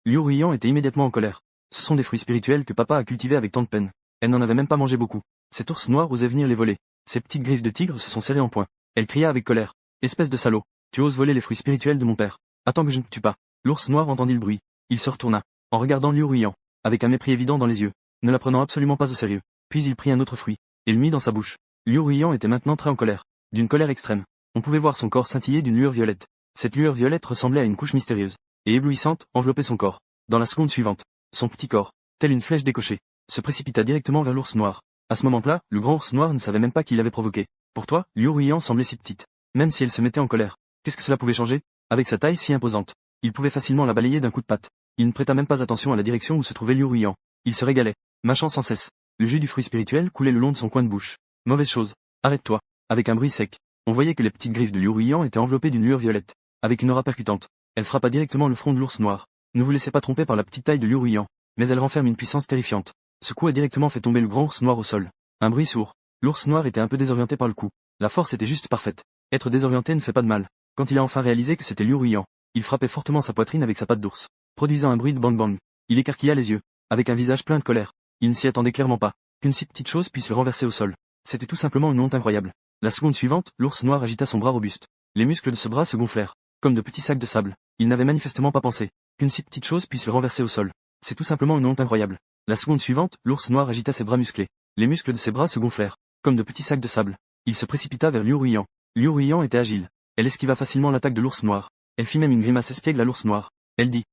Liu Ruiyan était immédiatement en colère. Ce sont des fruits spirituels que papa a cultivés avec tant de peine. Elle n'en avait même pas mangé beaucoup. Cet ours noir osait venir les voler. Ses petites griffes de tigre se sont serrées en poing. Elle cria avec colère. Espèce de salaud. Tu oses voler les fruits spirituels de mon père. Attends que je ne te tue pas. L'ours noir entendit le bruit. Il se retourna, en regardant Liu Ruiyan, avec un mépris évident dans les yeux, ne la prenant absolument pas au sérieux. Puis il prit un autre fruit, et le mit dans sa bouche. Liu Ruiyan était maintenant très en colère, d'une colère extrême. On pouvait voir son corps scintiller d'une lueur violette. Cette lueur violette ressemblait à une couche mystérieuse, et éblouissante, enveloppait son corps. Dans la seconde suivante, son petit corps, tel une flèche décochée, se précipita directement vers l'ours noir. À ce moment-là, le grand ours noir ne savait même pas qui l'avait provoqué. Pour toi, Liu Ruiyan semblait si petite. Même si elle se mettait en colère, qu'est-ce que cela pouvait changer? Avec sa taille si imposante, il pouvait facilement la balayer d'un coup de patte. Il ne prêta même pas attention à la direction où se trouvait Liu Ruiyan. Il se régalait, mâchant sans cesse. Le jus du fruit spirituel coulait le long de son coin de bouche. Mauvaise chose. Arrête-toi. Avec un bruit sec. On voyait que les petites griffes de Liu Ruiyan étaient enveloppées d'une lueur violette. Avec une aura percutante, elle frappa directement le front de l'ours noir. Ne vous laissez pas tromper par la petite taille de Liu Ruiyan, mais elle renferme une puissance terrifiante. Ce coup a directement fait tomber le grand ours noir au sol. Un bruit sourd. L'ours noir était un peu désorienté par le coup. La force était juste parfaite. Être désorienté ne fait pas de mal. Quand il a enfin réalisé que c'était Liu Ruiyan, il frappait fortement sa poitrine avec sa patte d'ours, produisant un bruit de bang bang. Il écarquilla les yeux, avec un visage plein de colère. Il ne s'y attendait clairement pas, qu'une si petite chose puisse le renverser au sol. C'était tout simplement une honte incroyable. La seconde suivante, l'ours noir agita son bras robuste. Les muscles de ce bras se gonflèrent, comme de petits sacs de sable. Il n'avait manifestement pas pensé qu'une si petite chose puisse le renverser au sol. C'est tout simplement une honte incroyable. La seconde suivante, l'ours noir agita ses bras musclés. Les muscles de ses bras se gonflèrent, comme de petits sacs de sable. Il se précipita vers Liu Ruiyan. Liu Ruiyan était agile. Elle esquiva facilement l'attaque de l'ours noir. Elle fit même une grimace espiègle à l'ours noir. Elle dit,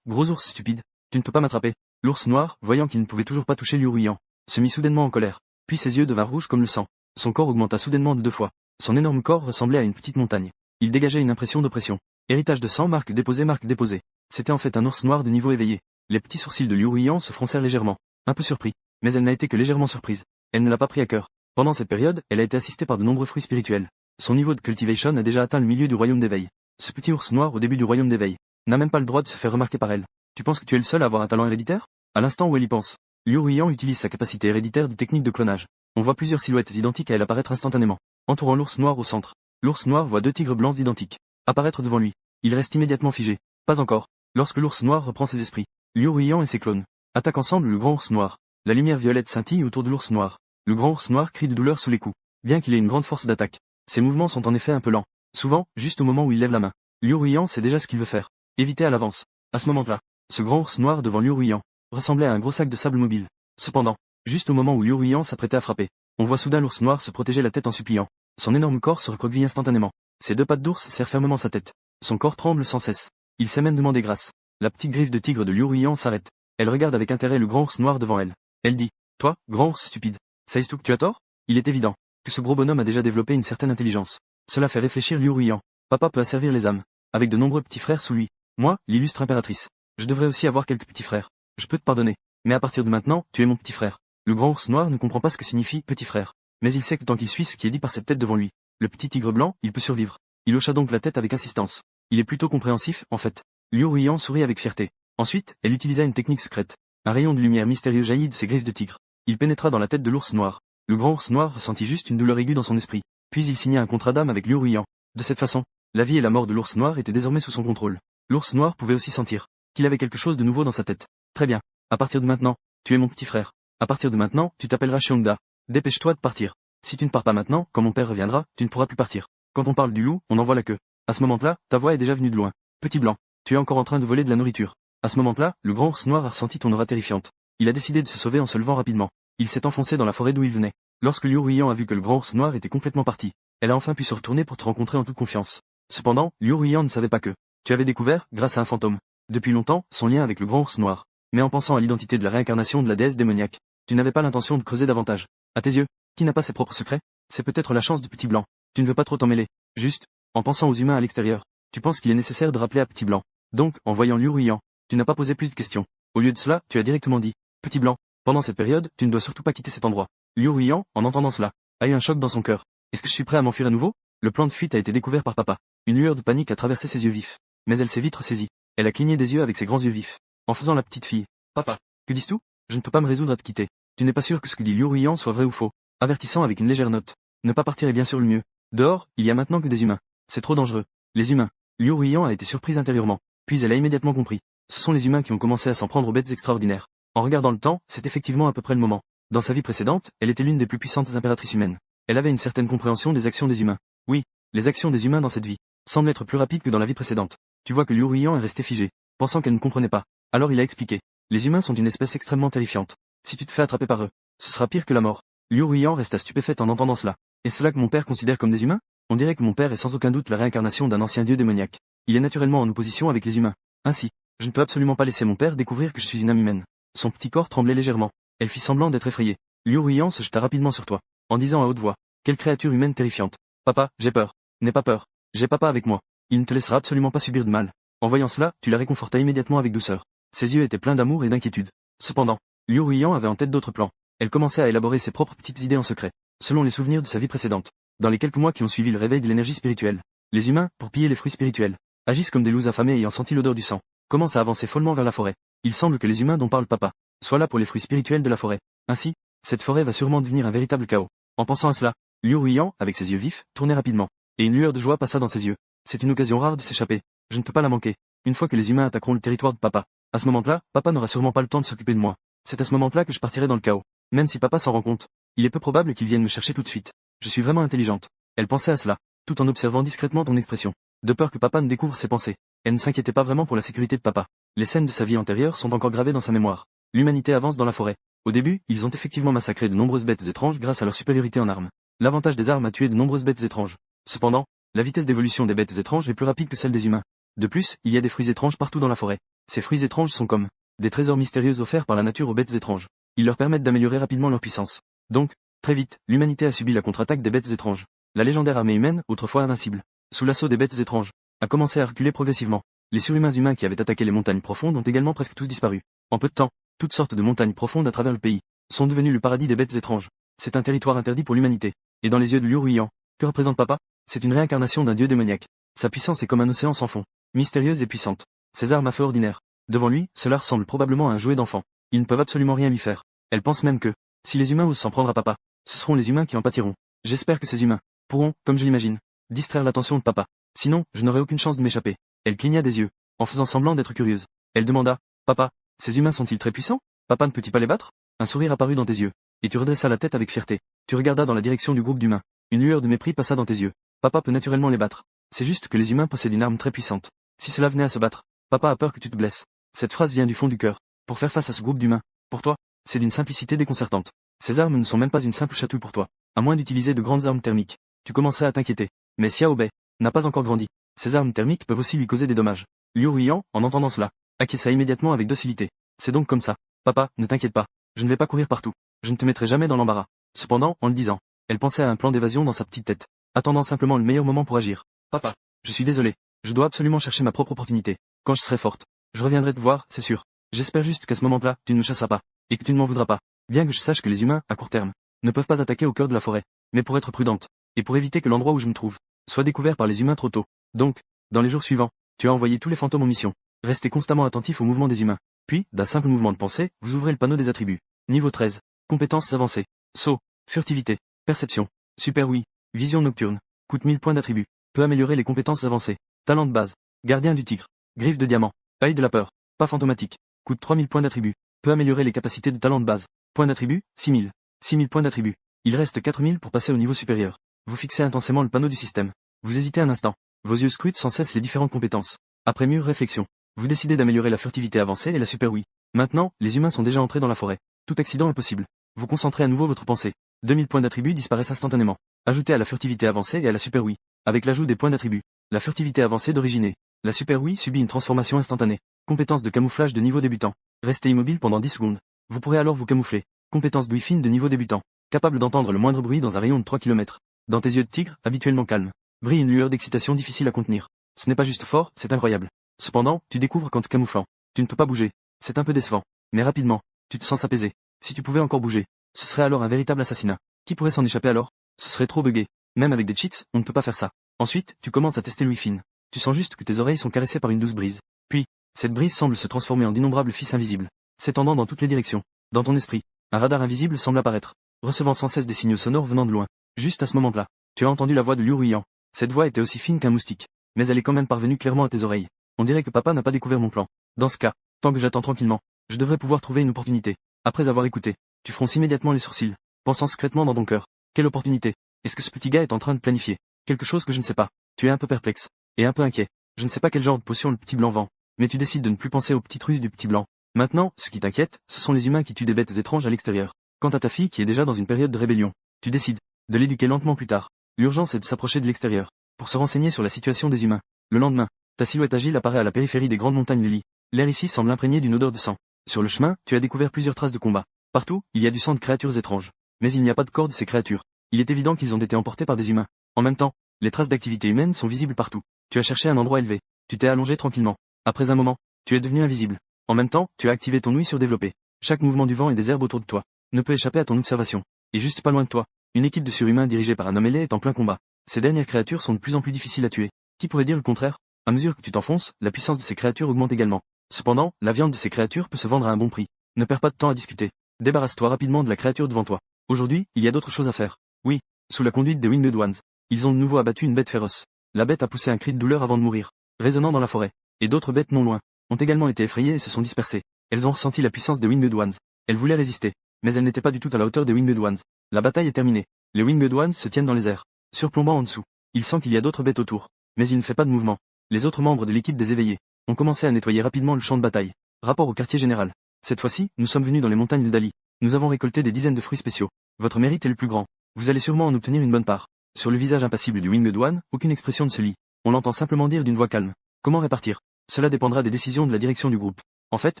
gros ours stupide, tu ne peux pas m'attraper. L'ours noir, voyant qu'il ne pouvait toujours pas toucher Liu Ruiyan, se mit soudainement en colère. Puis ses yeux devinrent rouges comme le sang. Son corps augmenta soudainement de 2 fois. Son énorme corps ressemblait à une petite montagne. Il dégageait une impression d'oppression. Héritage de sang, marque déposée, marque déposée. C'était en fait un ours noir de niveau éveillé. Les petits sourcils de Liu Ruiyan se froncèrent légèrement. Un peu surpris. Mais elle n'a été que légèrement surprise. Elle ne l'a pas pris à cœur. Pendant cette période, elle a été assistée par de nombreux fruits spirituels. Son niveau de cultivation a déjà atteint le milieu du royaume d'éveil. Ce petit ours noir au début du royaume d'éveil n'a même pas le droit de se faire remarquer par elle. Tu penses que tu es le seul à avoir un talent héréditaire? À l'instant où elle y pense, Liu Ruiyan utilise sa capacité héréditaire de technique de clonage. On voit plusieurs silhouettes identiques à elle apparaître instantanément, entourant l'ours noir au centre. L'ours noir voit 2 tigres blancs identiques apparaître devant lui. Il reste immédiatement figé. Pas encore. Lorsque l'ours noir reprend ses esprits, Liu Ruiyan et ses clones attaquent ensemble le grand ours noir. La lumière violette scintille autour de l'ours noir. Le grand ours noir crie de douleur sous les coups, bien qu'il ait une grande force d'attaque. Ses mouvements sont en effet un peu lents. Souvent, juste au moment où il lève la main, Liu Ruiyan sait déjà ce qu'il veut faire. Éviter à l'avance. À ce moment-là, ce grand ours noir devant Liu Ruiyan ressemblait à un gros sac de sable mobile. Cependant, juste au moment où Liu Ruiyan s'apprêtait à frapper, on voit soudain l'ours noir se protéger la tête en suppliant. Son énorme corps se recroqueville instantanément. Ses 2 pattes d'ours serrent fermement sa tête. Son corps tremble sans cesse. Il sait même demander grâce. La petite griffe de tigre de Liu Ruiyan s'arrête. Elle regarde avec intérêt le grand ours noir devant elle. Elle dit, toi, grand ours stupide, sais-tu que tu as tort? Il est évident que ce gros bonhomme a déjà développé une certaine intelligence. Cela fait réfléchir Liu Ruiyan. Papa peut asservir les âmes, avec de nombreux petits frères sous lui. Moi, l'illustre impératrice, je devrais aussi avoir quelques petits frères. Je peux te pardonner. Mais à partir de maintenant, tu es mon petit frère. Le grand ours noir ne comprend pas ce que signifie petit frère. Mais il sait que tant qu'il suit ce qui est dit par cette tête devant lui, le petit tigre blanc, il peut survivre. Il hocha donc la tête avec insistance. Il est plutôt compréhensif, en fait. Liu Ruiyan sourit avec fierté. Ensuite, elle utilisa une technique secrète. Un rayon de lumière mystérieux jaillit de ses griffes de tigre. Il pénétra dans la tête de l'ours noir. Le grand ours noir ressentit juste une douleur aiguë dans son esprit. Puis il signa un contrat d'âme avec Liu Ruiyan. De cette façon, la vie et la mort de l'ours noir étaient désormais sous son contrôle. L'ours noir pouvait aussi sentir qu'il avait quelque chose de nouveau dans sa tête. Très bien. À partir de maintenant, tu es mon petit frère. À partir de maintenant, tu t'appelleras Xiongda. Dépêche-toi de partir. Si tu ne pars pas maintenant, quand mon père reviendra, tu ne pourras plus partir. Quand on parle du loup, on en voit la queue. À ce moment-là, ta voix est déjà venue de loin. Petit blanc, tu es encore en train de voler de la nourriture. À ce moment-là, le grand ours noir a ressenti ton aura terrifiante. Il a décidé de se sauver en se levant rapidement. Il s'est enfoncé dans la forêt d'où il venait. Lorsque Liu Ruiyan a vu que le grand ours noir était complètement parti, elle a enfin pu se retourner pour te rencontrer en toute confiance. Cependant, Liu Ruiyan ne savait pas que tu avais découvert, grâce à un fantôme, depuis longtemps, son lien avec le grand ours noir. Mais en pensant à l'identité de la réincarnation de la déesse démoniaque, tu n'avais pas l'intention de creuser davantage. À tes yeux, qui n'a pas ses propres secrets? C'est peut-être la chance du petit blanc. Tu ne veux pas trop t'en mêler. Juste, en pensant aux humains à l'extérieur, tu penses qu'il est nécessaire de rappeler à petit blanc. Donc, en voyant Liu Ruiyan, tu n'as pas posé plus de questions. Au lieu de cela, tu as directement dit, petit blanc, pendant cette période, tu ne dois surtout pas quitter cet endroit. Liu Ruiyan, en entendant cela, a eu un choc dans son cœur. Est-ce que je suis prêt à m'enfuir à nouveau? Le plan de fuite a été découvert par papa. Une lueur de panique a traversé ses yeux vifs. Mais elle s'est vite ressaisie. Elle a cligné des yeux avec ses grands yeux vifs, en faisant la petite fille. Papa, que dis-tu? Je ne peux pas me résoudre à te quitter. Tu n'es pas sûr que ce que dit Liu Ruiyan soit vrai ou faux. Avertissant avec une légère note. Ne pas partir est bien sûr le mieux. Dehors, il y a maintenant que des humains. C'est trop dangereux. Les humains. Liu Ruiyan a été surprise intérieurement. Puis elle a immédiatement compris Ce sont les humains qui ont commencé à s'en prendre aux bêtes extraordinaires. En regardant le temps, c'est effectivement à peu près le moment. Dans sa vie précédente, elle était l'une des plus puissantes impératrices humaines. Elle avait une certaine compréhension des actions des humains. Oui, les actions des humains dans cette vie semblent être plus rapides que dans la vie précédente. Tu vois que Liu Ruiyan est resté figé, pensant qu'elle ne comprenait pas. Alors il a expliqué. Les humains sont une espèce extrêmement terrifiante. Si tu te fais attraper par eux, ce sera pire que la mort. Liu Ruiyan resta stupéfaite en entendant cela. Est-ce cela que mon père considère comme des humains? On dirait que mon père est sans aucun doute la réincarnation d'un ancien dieu démoniaque. Il est naturellement en opposition avec les humains. Ainsi, je ne peux absolument pas laisser mon père découvrir que je suis une âme humaine. Son petit corps tremblait légèrement. Elle fit semblant d'être effrayée. Liu Ruiyan se jeta rapidement sur toi, en disant à haute voix. Quelle créature humaine terrifiante. Papa, j'ai peur. N'aie pas peur. J'ai papa avec moi. Il ne te laissera absolument pas subir de mal. En voyant cela, tu la réconfortas immédiatement avec douceur. Ses yeux étaient pleins d'amour et d'inquiétude. Cependant, Liu Ruiyan avait en tête d'autres plans. Elle commençait à élaborer ses propres petites idées en secret, selon les souvenirs de sa vie précédente. Dans les quelques mois qui ont suivi le réveil de l'énergie spirituelle, les humains, pour piller les fruits spirituels, agissent comme des loups affamés ayant senti l'odeur du sang, commencent à avancer follement vers la forêt. Il semble que les humains dont parle papa soient là pour les fruits spirituels de la forêt. Ainsi, cette forêt va sûrement devenir un véritable chaos. En pensant à cela, Liu Ruiyan, avec ses yeux vifs, tournait rapidement, et une lueur de joie passa dans ses yeux. C'est une occasion rare de s'échapper. Je ne peux pas la manquer. Une fois que les humains attaqueront le territoire de papa, à ce moment-là, papa n'aura sûrement pas le temps de s'occuper de moi. C'est à ce moment-là que je partirai dans le chaos. Même si papa s'en rend compte, il est peu probable qu'il vienne me chercher tout de suite. Je suis vraiment intelligente. Elle pensait à cela, tout en observant discrètement ton expression, de peur que papa ne découvre ses pensées. Elle ne s'inquiétait pas vraiment pour la sécurité de papa. Les scènes de sa vie antérieure sont encore gravées dans sa mémoire. L'humanité avance dans la forêt. Au début, ils ont effectivement massacré de nombreuses bêtes étranges grâce à leur supériorité en armes. L'avantage des armes a tué de nombreuses bêtes étranges. Cependant, la vitesse d'évolution des bêtes étranges est plus rapide que celle des humains. De plus, il y a des fruits étranges partout dans la forêt. Ces fruits étranges sont comme des trésors mystérieux offerts par la nature aux bêtes étranges. Ils leur permettent d'améliorer rapidement leur puissance. Donc, très vite, l'humanité a subi la contre-attaque des bêtes étranges. La légendaire armée humaine, autrefois invincible, sous l'assaut des bêtes étranges, a commencé à reculer progressivement. Les surhumains humains qui avaient attaqué les montagnes profondes ont également presque tous disparu. En peu de temps, toutes sortes de montagnes profondes à travers le pays sont devenues le paradis des bêtes étranges. C'est un territoire interdit pour l'humanité. Et dans les yeux de Liu Ruiyan, que représente papa? C'est une réincarnation d'un dieu démoniaque. Sa puissance est comme un océan sans fond, mystérieuse et puissante. Ses armes à feu ordinaires. Devant lui, cela ressemble probablement à un jouet d'enfant. Ils ne peuvent absolument rien lui faire. Elle pense même que, si les humains osent s'en prendre à papa, ce seront les humains qui en pâtiront. J'espère que ces humains pourront, comme je l'imagine, distraire l'attention de papa. Sinon, je n'aurai aucune chance de m'échapper. Elle cligna des yeux, en faisant semblant d'être curieuse. Elle demanda, papa, ces humains sont-ils très puissants? Papa ne peut-il pas les battre? Un sourire apparut dans tes yeux, et tu redressas la tête avec fierté. Tu regardas dans la direction du groupe d'humains. Une lueur de mépris passa dans tes yeux. Papa peut naturellement les battre. C'est juste que les humains possèdent une arme très puissante. Si cela venait à se battre, papa a peur que tu te blesses. Cette phrase vient du fond du cœur. Pour faire face à ce groupe d'humains, pour toi, c'est d'une simplicité déconcertante. Ces armes ne sont même pas une simple chatouille pour toi. À moins d'utiliser de grandes armes thermiques, tu commencerais à t'inquiéter. Mais Xiao Bei n'a pas encore grandi. Ces armes thermiques peuvent aussi lui causer des dommages. Liu Ruiyan, en entendant cela, acquiesça immédiatement avec docilité. C'est donc comme ça. Papa, ne t'inquiète pas. Je ne vais pas courir partout. Je ne te mettrai jamais dans l'embarras. Cependant, en le disant, elle pensait à un plan d'évasion dans sa petite tête, attendant simplement le meilleur moment pour agir. Papa, je suis désolé. Je dois absolument chercher ma propre opportunité. Quand je serai forte, je reviendrai te voir, c'est sûr. J'espère juste qu'à ce moment-là, tu ne me chasseras pas, et que tu ne m'en voudras pas. Bien que je sache que les humains, à court terme, ne peuvent pas attaquer au cœur de la forêt, mais pour être prudente, et pour éviter que l'endroit où je me trouve soit découvert par les humains trop tôt. Donc, dans les jours suivants, tu as envoyé tous les fantômes en mission. Restez constamment attentif au mouvement des humains. Puis, d'un simple mouvement de pensée, vous ouvrez le panneau des attributs. Niveau 13. Compétences avancées. Saut, furtivité, perception, super oui, vision nocturne. Coûte 1000 points d'attributs. Peut améliorer les compétences avancées. Talent de base. Gardien du tigre. Griffe de diamant. Œil de la peur. Pas fantomatique. Coûte 3000 points d'attributs. Peut améliorer les capacités de talent de base. Points d'attributs, 6000. 6000 points d'attributs. Il reste 4000 pour passer au niveau supérieur. Vous fixez intensément le panneau du système. Vous hésitez un instant. Vos yeux scrutent sans cesse les différentes compétences. Après mûre réflexion, vous décidez d'améliorer la furtivité avancée et la super oui. Maintenant, les humains sont déjà entrés dans la forêt. Tout accident est possible. Vous concentrez à nouveau votre pensée. 2000 points d'attributs disparaissent instantanément. Ajoutez à la furtivité avancée et à la super oui. Avec l'ajout des points d'attributs. La furtivité avancée d'origine est. La super oui subit une transformation instantanée. Compétence de camouflage de niveau débutant. Restez immobile pendant 10 secondes. Vous pourrez alors vous camoufler. Compétence d'ouïe fine de niveau débutant. Capable d'entendre le moindre bruit dans un rayon de 3 km. Dans tes yeux de tigre, habituellement calme, brille une lueur d'excitation difficile à contenir. Ce n'est pas juste fort, c'est incroyable. Cependant, tu découvres qu'en te camouflant, tu ne peux pas bouger. C'est un peu décevant. Mais rapidement, tu te sens apaisé. Si tu pouvais encore bouger, ce serait alors un véritable assassinat. Qui pourrait s'en échapper alors? Ce serait trop buggé. Même avec des cheats, on ne peut pas faire ça. Ensuite, tu commences à tester l'ouïe fine. Tu sens juste que tes oreilles sont caressées par une douce brise. Puis, cette brise semble se transformer en d'innombrables fils invisibles, s'étendant dans toutes les directions. Dans ton esprit, un radar invisible semble apparaître, recevant sans cesse des signaux sonores venant de loin. Juste à ce moment-là, tu as entendu la voix de Liu Ruiyan. Cette voix était aussi fine qu'un moustique, mais elle est quand même parvenue clairement à tes oreilles. On dirait que papa n'a pas découvert mon plan. Dans ce cas, tant que j'attends tranquillement, je devrais pouvoir trouver une opportunité. Après avoir écouté, tu fronces immédiatement les sourcils, pensant secrètement dans ton cœur. Quelle opportunité? Est-ce que ce petit gars est en train de planifier quelque chose que je ne sais pas? Tu es un peu perplexe, et un peu inquiet. Je ne sais pas quel genre de potion le petit blanc vend, mais tu décides de ne plus penser aux petites ruses du petit blanc. Maintenant, ce qui t'inquiète, ce sont les humains qui tuent des bêtes étranges à l'extérieur. Quant à ta fille qui est déjà dans une période de rébellion, tu décides de l'éduquer lentement plus tard. L'urgence est de s'approcher de l'extérieur, pour se renseigner sur la situation des humains. Le lendemain, ta silhouette agile apparaît à la périphérie des grandes montagnes Lily. L'air ici semble imprégné d'une odeur de sang. Sur le chemin, tu as découvert plusieurs traces de combat. Partout, il y a du sang de créatures étranges. Mais il n'y a pas de corps de ces créatures. Il est évident qu'ils ont été emportés par des humains. En même temps, les traces d'activité humaine sont visibles partout. Tu as cherché un endroit élevé. Tu t'es allongé tranquillement. Après un moment, tu es devenu invisible. En même temps, tu as activé ton ouïe surdéveloppée. Chaque mouvement du vent et des herbes autour de toi ne peut échapper à ton observation. Et juste pas loin de toi, une équipe de surhumains dirigée par un homme ailé est en plein combat. Ces dernières créatures sont de plus en plus difficiles à tuer. Qui pourrait dire le contraire? À mesure que tu t'enfonces, la puissance de ces créatures augmente également. Cependant, la viande de ces créatures peut se vendre à un bon prix. Ne perds pas de temps à discuter. Débarrasse-toi rapidement de la créature devant toi. Aujourd'hui, il y a d'autres choses à faire. Oui, sous la conduite des Winged Ones, ils ont de nouveau abattu une bête féroce. La bête a poussé un cri de douleur avant de mourir, résonnant dans la forêt. Et d'autres bêtes non loin ont également été effrayées et se sont dispersées. Elles ont ressenti la puissance des Winged Ones. Elles voulaient résister, mais elles n'étaient pas du tout à la hauteur des Winged Ones. La bataille est terminée. Les Winged Ones se tiennent dans les airs, surplombant en dessous. Il sent qu'il y a d'autres bêtes autour, mais il ne fait pas de mouvement. Les autres membres de l'équipe des éveillés ont commencé à nettoyer rapidement le champ de bataille. Rapport au quartier général. Cette fois-ci, nous sommes venus dans les montagnes de Dali. Nous avons récolté des dizaines de fruits spéciaux. Votre mérite est le plus grand. Vous allez sûrement en obtenir une bonne part. Sur le visage impassible du Winged One, aucune expression ne se lit. On l'entend simplement dire d'une voix calme. Comment répartir? Cela dépendra des décisions de la direction du groupe. En fait,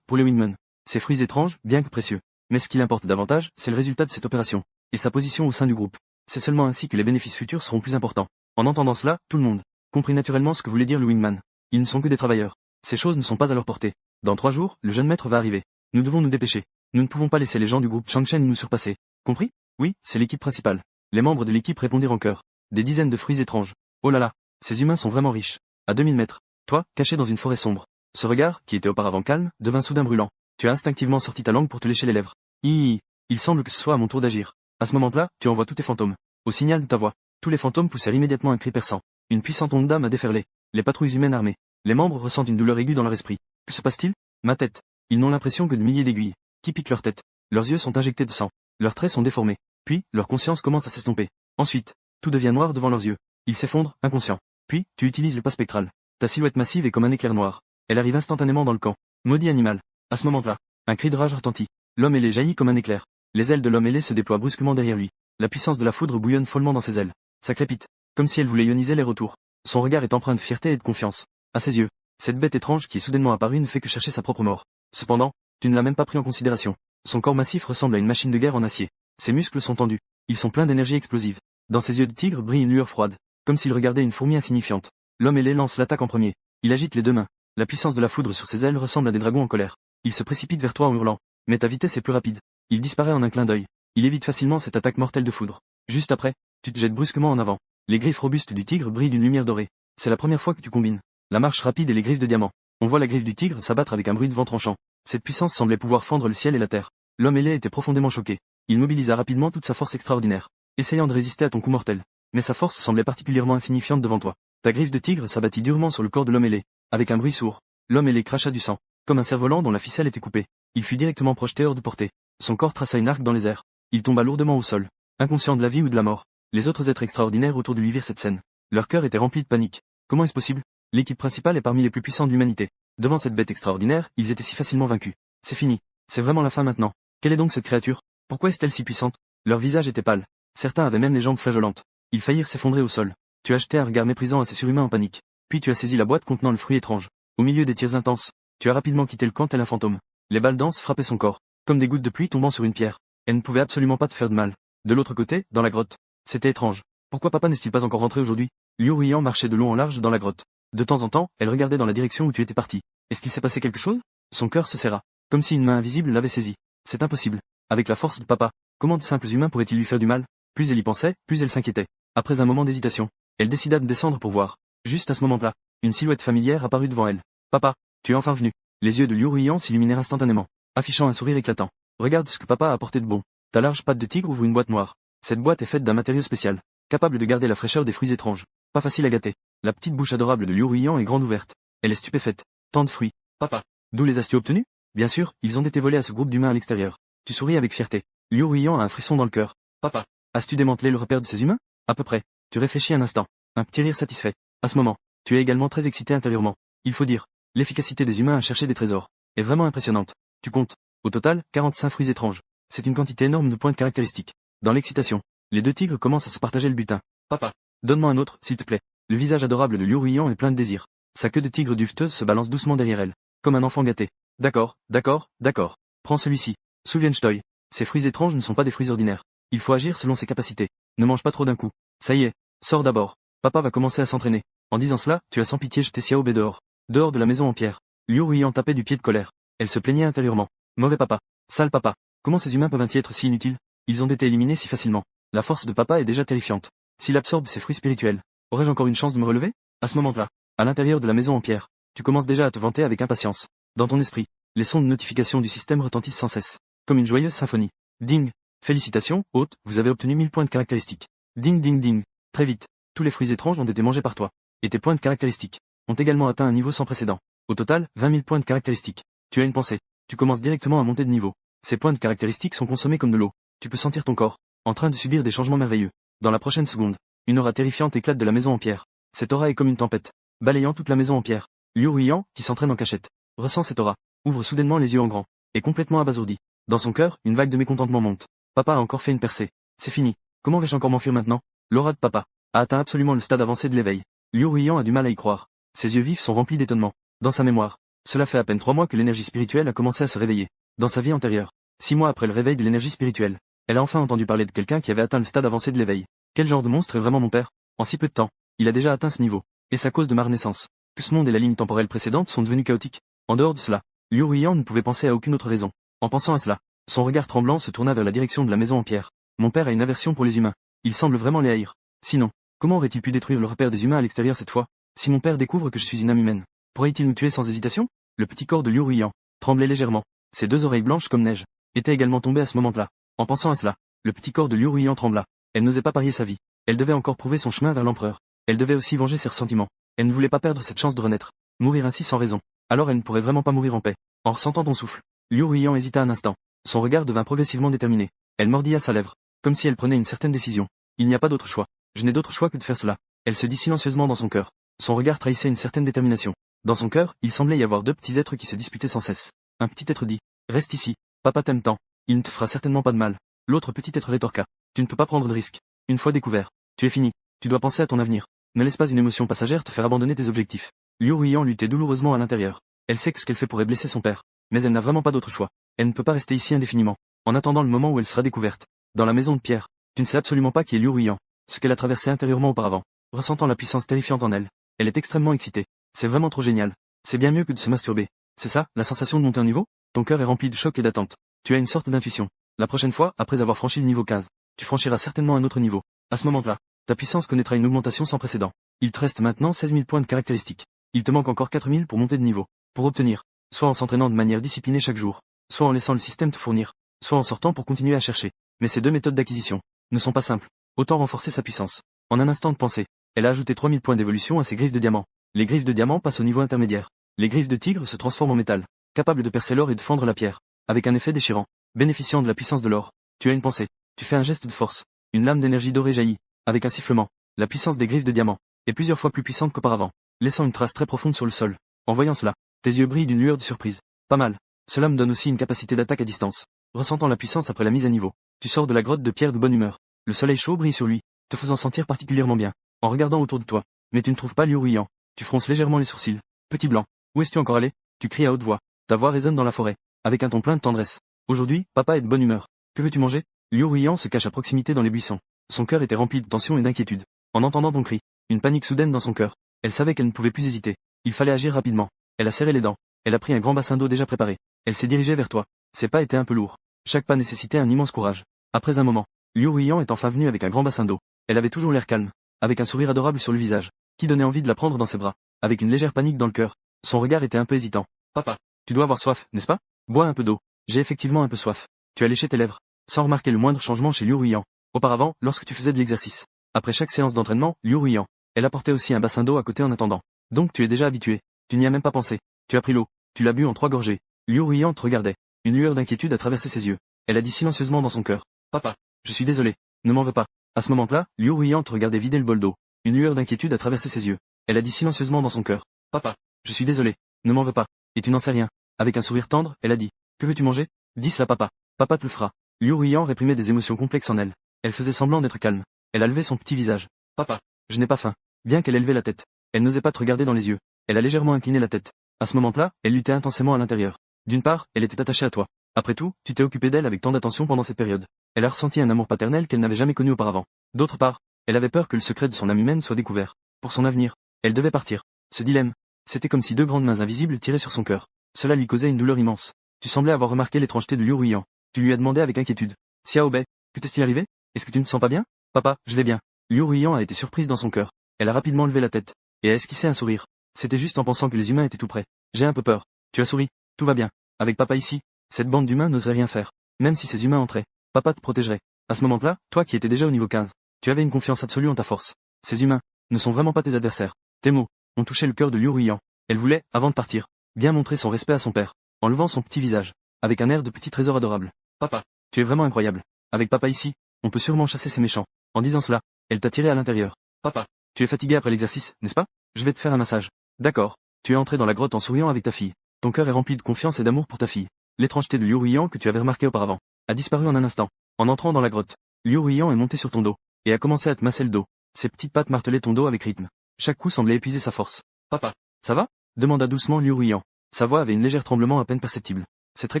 pour les Wingmen, ces fruits étranges, bien que précieux. Mais ce qui l'importe davantage, c'est le résultat de cette opération, et sa position au sein du groupe. C'est seulement ainsi que les bénéfices futurs seront plus importants. En entendant cela, tout le monde comprit naturellement ce que voulait dire le Wingman. Ils ne sont que des travailleurs. Ces choses ne sont pas à leur portée. Dans 3 jours, le jeune maître va arriver. Nous devons nous dépêcher. Nous ne pouvons pas laisser les gens du groupe Changchen nous surpasser. Compris? Oui, c'est l'équipe principale. Les membres de l'équipe répondirent en chœur. Des dizaines de fruits étranges. Oh là là, ces humains sont vraiment riches. À 2000 mètres. Toi, caché dans une forêt sombre. Ce regard, qui était auparavant calme, devint soudain brûlant. Tu as instinctivement sorti ta langue pour te lécher les lèvres. Il semble que ce soit à mon tour d'agir. À ce moment-là, tu envoies tous tes fantômes. Au signal de ta voix, tous les fantômes poussèrent immédiatement un cri perçant. Une puissante onde d'âme a déferlé. Les patrouilles humaines armées. Les membres ressentent une douleur aiguë dans leur esprit. Que se passe-t-il? Ma tête. Ils n'ont l'impression que de milliers d'aiguilles qui piquent leur tête. Leurs yeux sont injectés de sang. Leurs traits sont déformés. Puis, leur conscience commence à s'estomper. Ensuite, tout devient noir devant leurs yeux. Ils s'effondrent, inconscients. Puis, tu utilises le pas spectral. Ta silhouette massive est comme un éclair noir. Elle arrive instantanément dans le camp. Maudit animal. À ce moment-là, un cri de rage retentit. L'homme ailé jaillit comme un éclair. Les ailes de l'homme ailé se déploient brusquement derrière lui. La puissance de la foudre bouillonne follement dans ses ailes. Ça crépite, comme si elle voulait ioniser les retours. Son regard est empreint de fierté et de confiance. À ses yeux, cette bête étrange qui est soudainement apparue ne fait que chercher sa propre mort. Cependant, tu ne l'as même pas pris en considération. Son corps massif ressemble à une machine de guerre en acier. Ses muscles sont tendus. Ils sont pleins d'énergie explosive. Dans ses yeux de tigre brille une lueur froide, comme s'il regardait une fourmi insignifiante. L'homme ailé lance l'attaque en premier. Il agite les deux mains. La puissance de la foudre sur ses ailes ressemble à des dragons en colère. Il se précipite vers toi en hurlant. Mais ta vitesse est plus rapide. Il disparaît en un clin d'œil. Il évite facilement cette attaque mortelle de foudre. Juste après, tu te jettes brusquement en avant. Les griffes robustes du tigre brillent d'une lumière dorée. C'est la première fois que tu combines la marche rapide et les griffes de diamant. On voit la griffe du tigre s'abattre avec un bruit de vent tranchant. Cette puissance semblait pouvoir fendre le ciel et la terre. L'homme ailé était profondément choqué. Il mobilisa rapidement toute sa force extraordinaire, essayant de résister à ton coup mortel. Mais sa force semblait particulièrement insignifiante devant toi. Ta griffe de tigre s'abattit durement sur le corps de l'homme ailé. Avec un bruit sourd, l'homme ailé cracha du sang, comme un cerf-volant dont la ficelle était coupée. Il fut directement projeté hors de portée. Son corps traça une arc dans les airs. Il tomba lourdement au sol, inconscient de la vie ou de la mort. Les autres êtres extraordinaires autour de lui virent cette scène. Leur cœur était rempli de panique. Comment est-ce possible? L'équipe principale est parmi les plus puissantes de l'humanité. Devant cette bête extraordinaire, ils étaient si facilement vaincus. C'est fini. C'est vraiment la fin maintenant. Quelle est donc cette créature? Pourquoi est-elle si puissante? Leur visage était pâle. Certains avaient même les jambes flageolantes. Ils faillirent s'effondrer au sol. Tu as jeté un regard méprisant à ces surhumains en panique. Puis tu as saisi la boîte contenant le fruit étrange. Au milieu des tirs intenses, tu as rapidement quitté le camp tel un fantôme. Les balles denses frappaient son corps, comme des gouttes de pluie tombant sur une pierre. Elles ne pouvaient absolument pas te faire de mal. De l'autre côté, dans la grotte, c'était étrange. Pourquoi papa n'est-il pas encore rentré aujourd'hui? Liu Ruiyan marchait de long en large dans la grotte. De temps en temps, elle regardait dans la direction où tu étais parti. Est-ce qu'il s'est passé quelque chose? Son cœur se serra, comme si une main invisible l'avait saisi. C'est impossible. Avec la force de papa, comment de simples humains pourraient-ils lui faire du mal? Plus elle y pensait, plus elle s'inquiétait. Après un moment d'hésitation, elle décida de descendre pour voir. Juste à ce moment-là, une silhouette familière apparut devant elle. Papa, tu es enfin venu. Les yeux de Liu Ruiyan s'illuminèrent instantanément, affichant un sourire éclatant. Regarde ce que papa a apporté de bon. Ta large patte de tigre ouvre une boîte noire. Cette boîte est faite d'un matériau spécial, capable de garder la fraîcheur des fruits étranges. Pas facile à gâter. La petite bouche adorable de Liu Ruiyan est grande ouverte. Elle est stupéfaite. Tant de fruits. Papa. D'où les as-tu obtenus? Bien sûr, ils ont été volés à ce groupe d'humains à l'extérieur. Tu souris avec fierté. Liu Ruiyan a un frisson dans le cœur. Papa, as-tu démantelé le repère de ces humains? À peu près. Tu réfléchis un instant. Un petit rire satisfait. À ce moment, tu es également très excité intérieurement. Il faut dire, l'efficacité des humains à chercher des trésors est vraiment impressionnante. Tu comptes, au total, 45 fruits étranges. C'est une quantité énorme de points de caractéristiques. Dans l'excitation, les deux tigres commencent à se partager le butin. Papa, donne-moi un autre, s'il te plaît. Le visage adorable de Liu Ruiyan est plein de désir. Sa queue de tigre duveteuse se balance doucement derrière elle, comme un enfant gâté. D'accord, d'accord, d'accord. Prends celui-ci. Souviens-toi. Ces fruits étranges ne sont pas des fruits ordinaires. Il faut agir selon ses capacités. Ne mange pas trop d'un coup. Ça y est, sors d'abord. Papa va commencer à s'entraîner. En disant cela, tu as sans pitié jeté Xiao Bei dehors. Dehors de la maison en pierre. Liu Ruiyan tapait du pied de colère. Elle se plaignait intérieurement. Mauvais papa. Sale papa. Comment ces humains peuvent-ils être si inutiles? Ils ont été éliminés si facilement. La force de papa est déjà terrifiante. S'il absorbe ses fruits spirituels, aurais-je encore une chance de me relever? À ce moment-là, à l'intérieur de la maison en pierre, tu commences déjà à te vanter avec impatience. Dans ton esprit, les sons de notification du système retentissent sans cesse, comme une joyeuse symphonie. Ding. Félicitations, hôte, vous avez obtenu 1000 points de caractéristiques. Ding ding ding. Très vite, tous les fruits étranges ont été mangés par toi. Et tes points de caractéristiques ont également atteint un niveau sans précédent. Au total, 20 000 points de caractéristiques. Tu as une pensée. Tu commences directement à monter de niveau. Ces points de caractéristiques sont consommés comme de l'eau. Tu peux sentir ton corps en train de subir des changements merveilleux. Dans la prochaine seconde, une aura terrifiante éclate de la maison en pierre. Cette aura est comme une tempête, balayant toute la maison en pierre. Liu Ruiyan, qui s'entraîne en cachette, ressent cette aura, ouvre soudainement les yeux en grand, est complètement abasourdi. Dans son cœur, une vague de mécontentement monte. Papa a encore fait une percée. C'est fini. Comment vais-je encore m'enfuir maintenant? L'aura de papa a atteint absolument le stade avancé de l'éveil. Liu Ruiyan a du mal à y croire. Ses yeux vifs sont remplis d'étonnement. Dans sa mémoire, cela fait à peine 3 mois que l'énergie spirituelle a commencé à se réveiller. Dans sa vie antérieure, 6 mois après le réveil de l'énergie spirituelle, elle a enfin entendu parler de quelqu'un qui avait atteint le stade avancé de l'éveil. Quel genre de monstre est vraiment mon père? En si peu de temps, il a déjà atteint ce niveau. Et sa cause de ma renaissance. Que ce monde et la ligne temporelle précédente sont devenus chaotiques. En dehors de cela, Liu Ruiyan ne pouvait penser à aucune autre raison. En pensant à cela, son regard tremblant se tourna vers la direction de la maison en pierre. Mon père a une aversion pour les humains. Il semble vraiment les haïr. Sinon, comment aurait-il pu détruire le repère des humains à l'extérieur cette fois? Si mon père découvre que je suis une âme humaine, pourrait-il nous tuer sans hésitation? Le petit corps de Liu Ruiyan tremblait légèrement. Ses 2 oreilles blanches comme neige étaient également tombées à ce moment-là. En pensant à cela, le petit corps de Liu Ruiyan trembla. Elle n'osait pas parier sa vie. Elle devait encore prouver son chemin vers l'empereur. Elle devait aussi venger ses ressentiments. Elle ne voulait pas perdre cette chance de renaître. Mourir ainsi sans raison. Alors elle ne pourrait vraiment pas mourir en paix. En ressentant ton souffle, Liu Ruiyan hésita un instant. Son regard devint progressivement déterminé. Elle mordilla sa lèvre, comme si elle prenait une certaine décision. Il n'y a pas d'autre choix. Je n'ai d'autre choix que de faire cela. Elle se dit silencieusement dans son cœur. Son regard trahissait une certaine détermination. Dans son cœur, il semblait y avoir 2 petits êtres qui se disputaient sans cesse. Un petit être dit, reste ici, papa t'aime tant, il ne te fera certainement pas de mal. L'autre petit être rétorqua, tu ne peux pas prendre de risques. Une fois découvert, tu es fini, tu dois penser à ton avenir. Ne laisse pas une émotion passagère te faire abandonner tes objectifs. Liu Ruiyan luttait douloureusement à l'intérieur. Elle sait que ce qu'elle fait pourrait blesser son père, mais elle n'a vraiment pas d'autre choix. Elle ne peut pas rester ici indéfiniment, en attendant le moment où elle sera découverte. Dans la maison de pierre, tu ne sais absolument pas qui est Liu Ruiyan, ce qu'elle a traversé intérieurement auparavant. Ressentant la puissance terrifiante en elle, elle est extrêmement excitée. C'est vraiment trop génial. C'est bien mieux que de se masturber. C'est ça, la sensation de monter en niveau? Ton cœur est rempli de choc et d'attente. Tu as une sorte d'intuition. La prochaine fois, après avoir franchi le niveau 15, tu franchiras certainement un autre niveau. À ce moment-là, ta puissance connaîtra une augmentation sans précédent. Il te reste maintenant 16 000 points de caractéristiques. Il te manque encore 4 000 pour monter de niveau. Pour obtenir, soit en s'entraînant de manière disciplinée chaque jour, soit en laissant le système te fournir, soit en sortant pour continuer à chercher. Mais ces 2 méthodes d'acquisition ne sont pas simples. Autant renforcer sa puissance. En un instant de pensée, elle a ajouté 3000 points d'évolution à ses griffes de diamant. Les griffes de diamant passent au niveau intermédiaire. Les griffes de tigre se transforment en métal, capables de percer l'or et de fendre la pierre, avec un effet déchirant, bénéficiant de la puissance de l'or. Tu as une pensée, tu fais un geste de force, une lame d'énergie dorée jaillit, avec un sifflement. La puissance des griffes de diamant est plusieurs fois plus puissante qu'auparavant, laissant une trace très profonde sur le sol. En voyant cela, tes yeux brillent d'une lueur de surprise. Pas mal. Cela me donne aussi une capacité d'attaque à distance. Ressentant la puissance après la mise à niveau, tu sors de la grotte de pierre de bonne humeur. Le soleil chaud brille sur lui, te faisant sentir particulièrement bien. En regardant autour de toi, mais tu ne trouves pas Liu Ruiyan. Tu fronces légèrement les sourcils. Petit blanc, où es-tu encore allé? Tu cries à haute voix. Ta voix résonne dans la forêt, avec un ton plein de tendresse. Aujourd'hui, papa est de bonne humeur. Que veux-tu manger? Liu Ruiyan se cache à proximité dans les buissons. Son cœur était rempli de tension et d'inquiétude. En entendant ton cri, une panique soudaine dans son cœur. Elle savait qu'elle ne pouvait plus hésiter. Il fallait agir rapidement. Elle a serré les dents. Elle a pris un grand bassin d'eau déjà préparé. Elle s'est dirigée vers toi. Ses pas étaient un peu lourds. Chaque pas nécessitait un immense courage. Après un moment, Liu Ruiyan est enfin venue avec un grand bassin d'eau. Elle avait toujours l'air calme, avec un sourire adorable sur le visage, qui donnait envie de la prendre dans ses bras, avec une légère panique dans le cœur. Son regard était un peu hésitant. Papa, tu dois avoir soif, n'est-ce pas? Bois un peu d'eau. J'ai effectivement un peu soif. Tu as léché tes lèvres, sans remarquer le moindre changement chez Liu Ruiyan. Auparavant, lorsque tu faisais de l'exercice, après chaque séance d'entraînement, Liu Ruiyan, elle apportait aussi un bassin d'eau à côté en attendant. Donc tu es déjà habitué. Tu n'y as même pas pensé. Tu as pris l'eau. Tu l'as bu en 3 gorgées. Liu Ruiyan te regardait. Une lueur d'inquiétude a traversé ses yeux. Elle a dit silencieusement dans son cœur. Papa, je suis désolé. Ne m'en veux pas. À ce moment-là, Liu Ruiyan te regardait vider le bol d'eau. Une lueur d'inquiétude a traversé ses yeux. Elle a dit silencieusement dans son cœur. Papa, je suis désolé. Ne m'en veux pas. Et tu n'en sais rien. Avec un sourire tendre, elle a dit. Que veux-tu manger? Dis cela papa. Papa te le fera. Liu Ruiyan réprimait des émotions complexes en elle. Elle faisait semblant d'être calme. Elle a levé son petit visage. Papa, je n'ai pas faim. Bien qu'elle élevait la tête. Elle n'osait pas te regarder dans les yeux. Elle a légèrement incliné la tête. À ce moment-là, elle luttait intensément à l'intérieur. D'une part, elle était attachée à toi. Après tout, tu t'es occupé d'elle avec tant d'attention pendant cette période. Elle a ressenti un amour paternel qu'elle n'avait jamais connu auparavant. D'autre part, elle avait peur que le secret de son âme humaine soit découvert. Pour son avenir, elle devait partir. Ce dilemme, c'était comme si 2 grandes mains invisibles tiraient sur son cœur. Cela lui causait une douleur immense. Tu semblais avoir remarqué l'étrangeté de Liu Ruiyan. Tu lui as demandé avec inquiétude. Xiao Bei, que t'est-il arrivé? Est-ce que tu ne te sens pas bien? Papa, je vais bien. Liu Ruiyan a été surprise dans son cœur. Elle a rapidement levé la tête. Et a esquissé un sourire. C'était juste en pensant que les humains étaient tout près. J'ai un peu peur. Tu as souri. Tout va bien. Avec papa ici, cette bande d'humains n'oserait rien faire. Même si ces humains entraient, papa te protégerait. À ce moment-là, toi qui étais déjà au niveau 15, tu avais une confiance absolue en ta force. Ces humains ne sont vraiment pas tes adversaires. Tes mots ont touché le cœur de Liu Ruiyan. Elle voulait, avant de partir, bien montrer son respect à son père, en levant son petit visage, avec un air de petit trésor adorable. Papa, tu es vraiment incroyable. Avec papa ici, on peut sûrement chasser ces méchants. En disant cela, elle t'a tiré à l'intérieur. Papa, tu es fatigué après l'exercice, n'est-ce pas? Je vais te faire un massage. D'accord. Tu es entré dans la grotte en souriant avec ta fille. Ton cœur est rempli de confiance et d'amour pour ta fille. L'étrangeté de Liu Ruiyan que tu avais remarqué auparavant a disparu en un instant. En entrant dans la grotte, Liu Ruiyan est monté sur ton dos et a commencé à te masser le dos. Ses petites pattes martelaient ton dos avec rythme. Chaque coup semblait épuiser sa force. Papa, ça va? Demanda doucement Liu Ruiyan. Sa voix avait une légère tremblement à peine perceptible. C'est très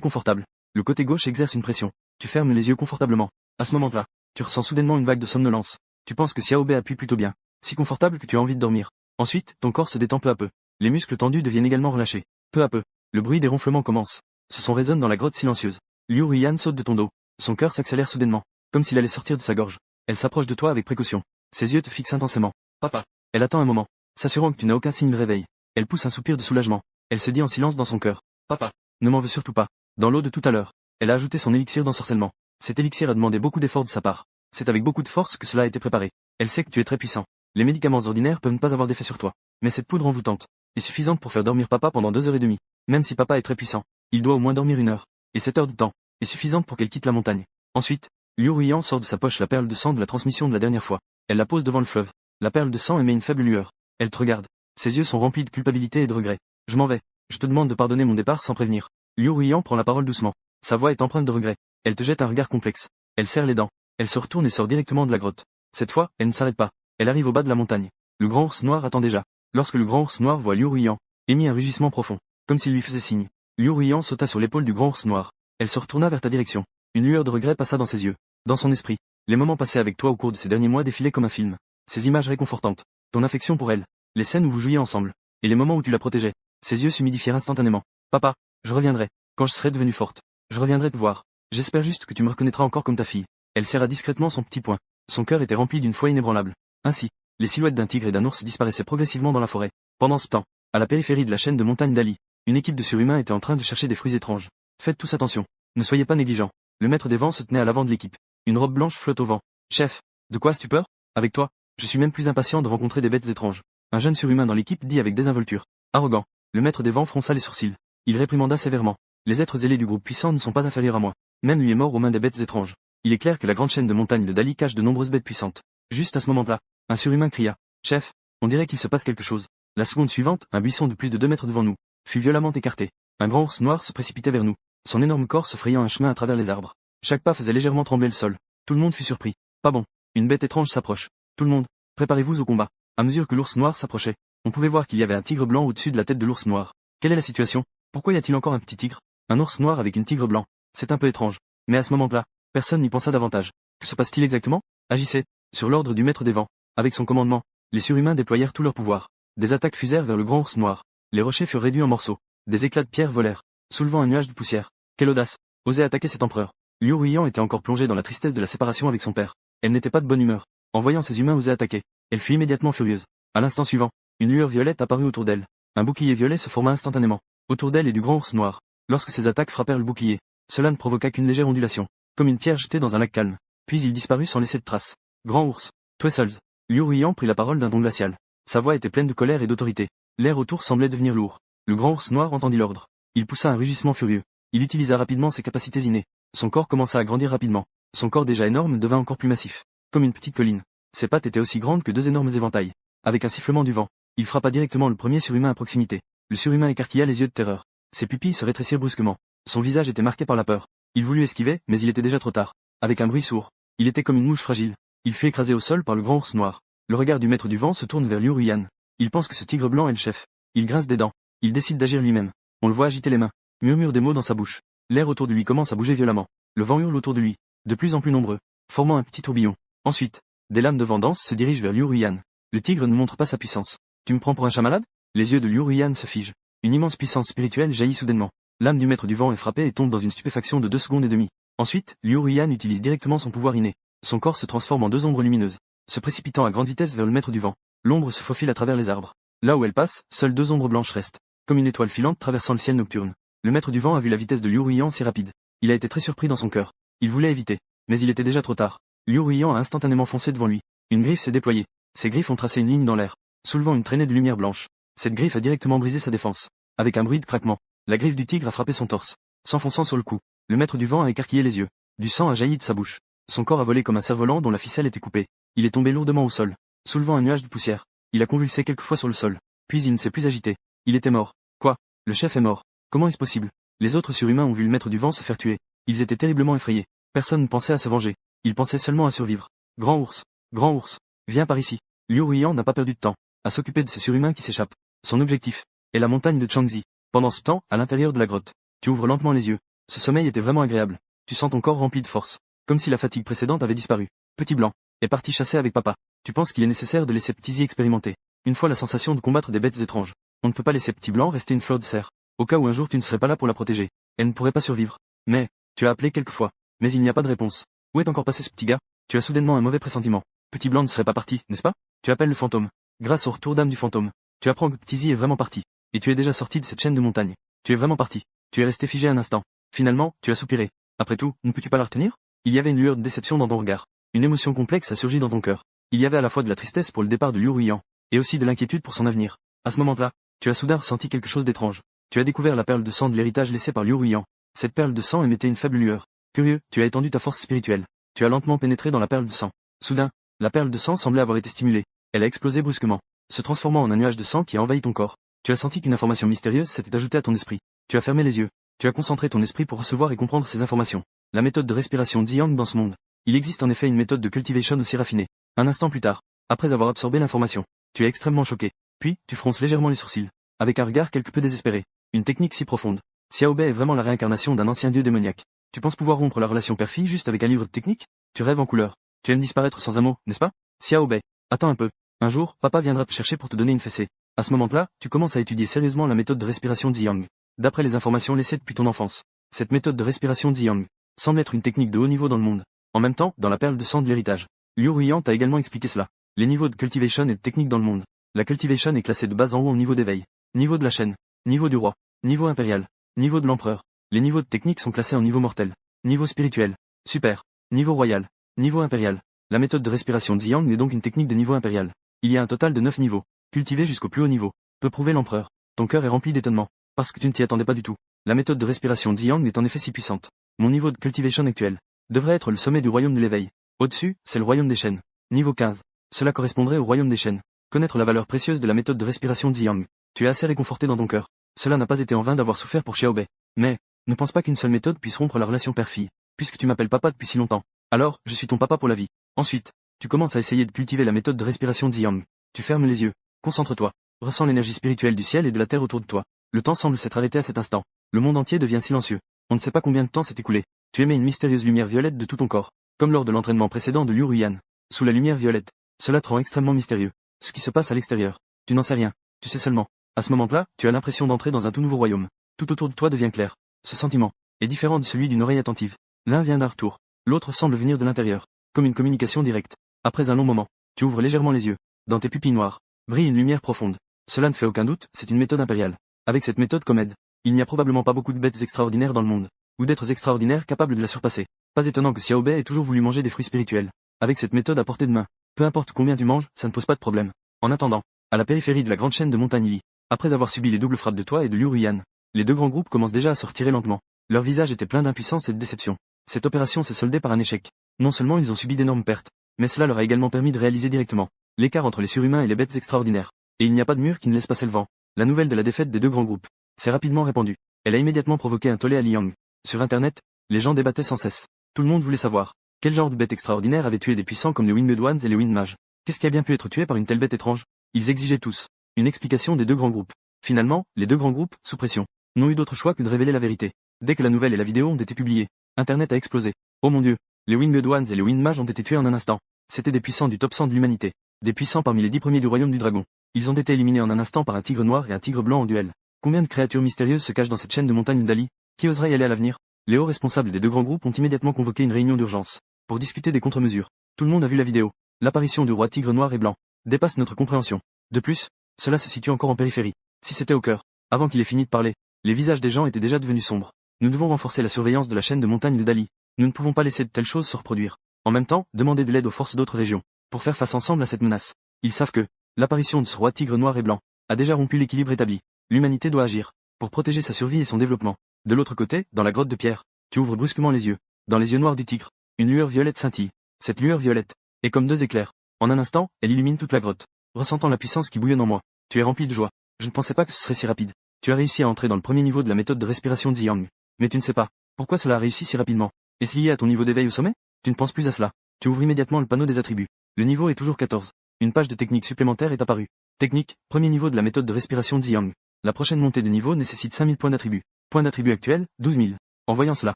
confortable. Le côté gauche exerce une pression. Tu fermes les yeux confortablement. À ce moment-là, tu ressens soudainement une vague de somnolence. Tu penses que Xiao Bei appuie plutôt bien. Si confortable que tu as envie de dormir. Ensuite, ton corps se détend peu à peu. Les muscles tendus deviennent également relâchés. Peu à peu, le bruit des ronflements commence. Ce son résonne dans la grotte silencieuse. Liu Ruiyan saute de ton dos. Son cœur s'accélère soudainement, comme s'il allait sortir de sa gorge. Elle s'approche de toi avec précaution. Ses yeux te fixent intensément. Papa. Elle attend un moment, s'assurant que tu n'as aucun signe de réveil. Elle pousse un soupir de soulagement. Elle se dit en silence dans son cœur. Papa. Ne m'en veux surtout pas. Dans l'eau de tout à l'heure, elle a ajouté son élixir d'ensorcellement. Cet élixir a demandé beaucoup d'efforts de sa part. C'est avec beaucoup de force que cela a été préparé. Elle sait que tu es très puissant. Les médicaments ordinaires peuvent ne pas avoir d'effet sur toi. Mais cette poudre envoûtante est suffisante pour faire dormir papa pendant 2h30. Même si papa est très puissant, il doit au moins dormir 1 heure. Et cette heure de temps est suffisante pour qu'elle quitte la montagne. Ensuite, Liu Ruiyan sort de sa poche la perle de sang de la transmission de la dernière fois. Elle la pose devant le fleuve. La perle de sang émet une faible lueur. Elle te regarde. Ses yeux sont remplis de culpabilité et de regret. Je m'en vais. Je te demande de pardonner mon départ sans prévenir. Liu Ruiyan prend la parole doucement. Sa voix est empreinte de regret. Elle te jette un regard complexe. Elle serre les dents. Elle se retourne et sort directement de la grotte. Cette fois, elle ne s'arrête pas. Elle arrive au bas de la montagne. Le grand ours noir attend déjà. Lorsque le grand ours noir voit Liu Ruiyan, émit un rugissement profond, comme s'il lui faisait signe. Liu Ruiyan sauta sur l'épaule du grand ours noir. Elle se retourna vers ta direction. Une lueur de regret passa dans ses yeux. Dans son esprit, les moments passés avec toi au cours de ces derniers mois défilaient comme un film. Ces images réconfortantes, ton affection pour elle, les scènes où vous jouiez ensemble, et les moments où tu la protégeais. Ses yeux s'humidifièrent instantanément. Papa, je reviendrai. Quand je serai devenue forte, je reviendrai te voir. J'espère juste que tu me reconnaîtras encore comme ta fille. Elle serra discrètement son petit poing. Son cœur était rempli d'une foi inébranlable. Ainsi, les silhouettes d'un tigre et d'un ours disparaissaient progressivement dans la forêt. Pendant ce temps, à la périphérie de la chaîne de montagnes d'Ali, une équipe de surhumains était en train de chercher des fruits étranges. Faites tous attention. Ne soyez pas négligents. Le maître des vents se tenait à l'avant de l'équipe. Une robe blanche flotte au vent. Chef, de quoi as-tu peur? Avec toi, je suis même plus impatient de rencontrer des bêtes étranges. Un jeune surhumain dans l'équipe dit avec désinvolture. Arrogant. Le maître des vents fronça les sourcils. Il réprimanda sévèrement. Les êtres zélés du groupe puissant ne sont pas inférieurs à moi. Même lui est mort aux mains des bêtes étranges. Il est clair que la grande chaîne de montagnes de Dali cache de nombreuses bêtes puissantes. Juste à ce moment-là, un surhumain cria. Chef, on dirait qu'il se passe quelque chose. La seconde suivante, un buisson de plus de 2 mètres devant nous fut violemment écarté. Un grand ours noir se précipitait vers nous, son énorme corps se frayant un chemin à travers les arbres. Chaque pas faisait légèrement trembler le sol. Tout le monde fut surpris. Pas bon. Une bête étrange s'approche. Tout le monde, préparez-vous au combat. À mesure que l'ours noir s'approchait, on pouvait voir qu'il y avait un tigre blanc au-dessus de la tête de l'ours noir. Quelle est la situation? Pourquoi y a-t-il encore un petit tigre? Un ours noir avec une tigre blanc. C'est un peu étrange. Mais à ce moment-là, personne n'y pensa davantage. Que se passe-t-il exactement? Agissez. Sur l'ordre du maître des vents. Avec son commandement, les surhumains déployèrent tout leur pouvoir. Des attaques fusèrent vers le grand ours noir. Les rochers furent réduits en morceaux. Des éclats de pierre volèrent, soulevant un nuage de poussière. Quelle audace! Oser attaquer cet empereur. Liu Ruiyan était encore plongée dans la tristesse de la séparation avec son père. Elle n'était pas de bonne humeur. En voyant ces humains oser attaquer, elle fut immédiatement furieuse. À l'instant suivant, une lueur violette apparut autour d'elle. Un bouclier violet se forma instantanément, autour d'elle et du grand ours noir. Lorsque ces attaques frappèrent le bouclier, cela ne provoqua qu'une légère ondulation, comme une pierre jetée dans un lac calme. Puis il disparut sans laisser de traces. Grand ours, Twessels. Liu Ruiyan prit la parole d'un ton glacial. Sa voix était pleine de colère et d'autorité. L'air autour semblait devenir lourd. Le grand ours noir entendit l'ordre. Il poussa un rugissement furieux. Il utilisa rapidement ses capacités innées. Son corps commença à grandir rapidement. Son corps déjà énorme devint encore plus massif. Comme une petite colline. Ses pattes étaient aussi grandes que deux énormes éventails. Avec un sifflement du vent, il frappa directement le premier surhumain à proximité. Le surhumain écarquilla les yeux de terreur. Ses pupilles se rétrécirent brusquement. Son visage était marqué par la peur. Il voulut esquiver, mais il était déjà trop tard. Avec un bruit sourd, il était comme une mouche fragile. Il fut écrasé au sol par le grand ours noir. Le regard du maître du vent se tourne vers Liu Ruyan. Il pense que ce tigre blanc est le chef. Il grince des dents. Il décide d'agir lui-même. On le voit agiter les mains. Murmure des mots dans sa bouche. L'air autour de lui commence à bouger violemment. Le vent hurle autour de lui. De plus en plus nombreux. Formant un petit tourbillon. Ensuite, des lames de vent dense se dirigent vers Liu Ruyan. Le tigre ne montre pas sa puissance. Tu me prends pour un chat malade? Les yeux de Liu Ruyan se figent. Une immense puissance spirituelle jaillit soudainement. L'âme du maître du vent est frappée et tombe dans une stupéfaction de 2 secondes et demie. Ensuite, Liu Ruyan utilise directement son pouvoir inné. Son corps se transforme en 2 ombres lumineuses, se précipitant à grande vitesse vers le maître du vent. L'ombre se faufile à travers les arbres. Là où elle passe, seules 2 ombres blanches restent, comme une étoile filante traversant le ciel nocturne. Le maître du vent a vu la vitesse de Liu Ruyan si rapide. Il a été très surpris dans son cœur. Il voulait éviter, mais il était déjà trop tard. Liu Ruyan a instantanément foncé devant lui. Une griffe s'est déployée. Ses griffes ont tracé une ligne dans l'air, soulevant une traînée de lumière blanche. Cette griffe a directement brisé sa défense. Avec un bruit de craquement, la griffe du tigre a frappé son torse, s'enfonçant sur le cou. Le maître du vent a écarquillé les yeux. Du sang a jailli de sa bouche. Son corps a volé comme un cerf-volant dont la ficelle était coupée. Il est tombé lourdement au sol, soulevant un nuage de poussière. Il a convulsé quelques fois sur le sol. Puis il ne s'est plus agité. Il était mort. Quoi? Le chef est mort. Comment est-ce possible? Les autres surhumains ont vu le maître du vent se faire tuer. Ils étaient terriblement effrayés. Personne ne pensait à se venger. Ils pensaient seulement à survivre. Grand ours, viens par ici. Liu Ruyan n'a pas perdu de temps à s'occuper de ces surhumains qui s'échappent. Son objectif est la montagne de Changxi. Pendant ce temps, à l'intérieur de la grotte, tu ouvres lentement les yeux. Ce sommeil était vraiment agréable. Tu sens ton corps rempli de force, comme si la fatigue précédente avait disparu. Petit Blanc est parti chasser avec papa. Tu penses qu'il est nécessaire de laisser Petit expérimenter. Une fois la sensation de combattre des bêtes étranges. On ne peut pas laisser Petit Blanc rester une fleur de serre. Au cas où un jour tu ne serais pas là pour la protéger. Elle ne pourrait pas survivre. Mais, tu as appelé quelques fois. Mais il n'y a pas de réponse. Où est encore passé ce petit gars? Tu as soudainement un mauvais pressentiment. Petit Blanc ne serait pas parti, n'est-ce pas? Tu appelles le fantôme. Grâce au retour d'âme du fantôme, tu apprends que Petit est vraiment parti. Et tu es déjà sorti de cette chaîne de montagne. Tu es vraiment parti. Tu es resté figé un instant. Finalement, tu as soupiré. Après tout, ne peux-tu pas la retenir? Il y avait une lueur de déception dans ton regard. Une émotion complexe a surgi dans ton cœur. Il y avait à la fois de la tristesse pour le départ de Liu Ruyan, et aussi de l'inquiétude pour son avenir. À ce moment-là, tu as soudain ressenti quelque chose d'étrange. Tu as découvert la perle de sang de l'héritage laissé par Liu Ruyan. Cette perle de sang émettait une faible lueur. Curieux, tu as étendu ta force spirituelle. Tu as lentement pénétré dans la perle de sang. Soudain, la perle de sang semblait avoir été stimulée. Elle a explosé brusquement, se transformant en un nuage de sang qui a envahi ton corps. Tu as senti qu'une information mystérieuse s'était ajoutée à ton esprit. Tu as fermé les yeux. Tu as concentré ton esprit pour recevoir et comprendre ces informations. La méthode de respiration Ziyang dans ce monde. Il existe en effet une méthode de cultivation aussi raffinée. Un instant plus tard, après avoir absorbé l'information, tu es extrêmement choqué. Puis, tu fronces légèrement les sourcils, avec un regard quelque peu désespéré. Une technique si profonde. Xiao Bei est vraiment la réincarnation d'un ancien dieu démoniaque. Tu penses pouvoir rompre la relation père-fille juste avec un livre de technique? Tu rêves en couleur. Tu aimes disparaître sans un mot, n'est-ce pas? Xiao Bei, attends un peu. Un jour, papa viendra te chercher pour te donner une fessée. À ce moment-là, tu commences à étudier sérieusement la méthode de respiration Ziyang. D'après les informations laissées depuis ton enfance, cette méthode de respiration Ziyang semble être une technique de haut niveau dans le monde. En même temps, dans la perle de sang de l'héritage, Liu Ruyan t'a également expliqué cela. Les niveaux de cultivation et de technique dans le monde. La cultivation est classée de bas en haut au niveau d'éveil. Niveau de la chaîne. Niveau du roi. Niveau impérial. Niveau de l'empereur. Les niveaux de technique sont classés en niveau mortel. Niveau spirituel. Super. Niveau royal. Niveau impérial. La méthode de respiration Ziyang est donc une technique de niveau impérial. Il y a un total de 9 niveaux. Cultivés jusqu'au plus haut niveau. Peut prouver l'empereur. Ton cœur est rempli d'étonnement. Parce que tu ne t'y attendais pas du tout. La méthode de respiration Ziyang est en effet si puissante. Mon niveau de cultivation actuel devrait être le sommet du royaume de l'éveil. Au-dessus, c'est le royaume des chaînes. Niveau 15. Cela correspondrait au royaume des chaînes. Connaître la valeur précieuse de la méthode de respiration Ziyang. Tu es assez réconforté dans ton cœur. Cela n'a pas été en vain d'avoir souffert pour Xiao Bei. Mais, ne pense pas qu'une seule méthode puisse rompre la relation père-fille. Puisque tu m'appelles papa depuis si longtemps. Alors, je suis ton papa pour la vie. Ensuite, tu commences à essayer de cultiver la méthode de respiration Ziyang. Tu fermes les yeux. Concentre-toi. Ressens l'énergie spirituelle du ciel et de la terre autour de toi. Le temps semble s'être arrêté à cet instant. Le monde entier devient silencieux. On ne sait pas combien de temps s'est écoulé. Tu émets une mystérieuse lumière violette de tout ton corps. Comme lors de l'entraînement précédent de Liu Ruyan. Sous la lumière violette. Cela te rend extrêmement mystérieux. Ce qui se passe à l'extérieur. Tu n'en sais rien. Tu sais seulement. À ce moment-là, tu as l'impression d'entrer dans un tout nouveau royaume. Tout autour de toi devient clair. Ce sentiment est différent de celui d'une oreille attentive. L'un vient d'un retour. L'autre semble venir de l'intérieur. Comme une communication directe. Après un long moment, tu ouvres légèrement les yeux. Dans tes pupilles noires, brille une lumière profonde. Cela ne fait aucun doute, c'est une méthode impériale. Avec cette méthode comme aide, il n'y a probablement pas beaucoup de bêtes extraordinaires dans le monde. Ou d'êtres extraordinaires capables de la surpasser. Pas étonnant que Xiao Bei ait toujours voulu manger des fruits spirituels. Avec cette méthode à portée de main, peu importe combien tu manges, ça ne pose pas de problème. En attendant, à la périphérie de la grande chaîne de montagnes Li, après avoir subi les doubles frappes de toi et de Liu Ruyan, Les deux grands groupes commencent déjà à se retirer lentement. Leur visage était plein d'impuissance et de déception. Cette opération s'est soldée par un échec. Non seulement ils ont subi d'énormes pertes, mais cela leur a également permis de réaliser directement l'écart entre les surhumains et les bêtes extraordinaires. Et il n'y a pas de mur qui ne laisse passer le vent. La nouvelle de la défaite des deux grands groupes s'est rapidement répandue. Elle a immédiatement provoqué un tollé à Liang. Sur Internet, les gens débattaient sans cesse. Tout le monde voulait savoir quel genre de bête extraordinaire avait tué des puissants comme les Winged Ones et les Wind Mages. Qu'est-ce qui a bien pu être tué par une telle bête étrange? Ils exigeaient tous une explication des deux grands groupes. Finalement, les deux grands groupes, sous pression, n'ont eu d'autre choix que de révéler la vérité. Dès que la nouvelle et la vidéo ont été publiées, Internet a explosé. Oh mon Dieu, les Winged Ones et les Wind Mages ont été tués en un instant. C'étaient des puissants du top 100 de l'humanité. Des puissants parmi les 10 premiers du royaume du dragon. Ils ont été éliminés en un instant par un tigre noir et un tigre blanc en duel. Combien de créatures mystérieuses se cachent dans cette chaîne de montagnes d'Ali? Qui oserait y aller à l'avenir? Les hauts responsables des deux grands groupes ont immédiatement convoqué une réunion d'urgence pour discuter des contre-mesures. Tout le monde a vu la vidéo. L'apparition du roi tigre noir et blanc dépasse notre compréhension. De plus, cela se situe encore en périphérie. Si c'était au cœur, avant qu'il ait fini de parler, les visages des gens étaient déjà devenus sombres. Nous devons renforcer la surveillance de la chaîne de montagnes de Dali. Nous ne pouvons pas laisser de telles choses se reproduire. En même temps, demander de l'aide aux forces d'autres régions pour faire face ensemble à cette menace. Ils savent que l'apparition de ce roi tigre noir et blanc a déjà rompu l'équilibre établi. L'humanité doit agir pour protéger sa survie et son développement. De l'autre côté, dans la grotte de pierre, tu ouvres brusquement les yeux. Dans les yeux noirs du tigre, une lueur violette scintille. Cette lueur violette est comme deux éclairs. En un instant, elle illumine toute la grotte. Ressentant la puissance qui bouillonne en moi, tu es rempli de joie. Je ne pensais pas que ce serait si rapide. Tu as réussi à entrer dans le premier niveau de la méthode de respiration de Ziyang. Mais tu ne sais pas pourquoi cela a réussi si rapidement. Est-ce lié à ton niveau d'éveil au sommet? Tu ne penses plus à cela. Tu ouvres immédiatement le panneau des attributs. Le niveau est toujours 14. Une page de technique supplémentaire est apparue. Technique, premier niveau de la méthode de respiration de Ziyang. La prochaine montée de niveau nécessite 5000 points d'attribut. Points d'attribut actuel, 12 000. En voyant cela,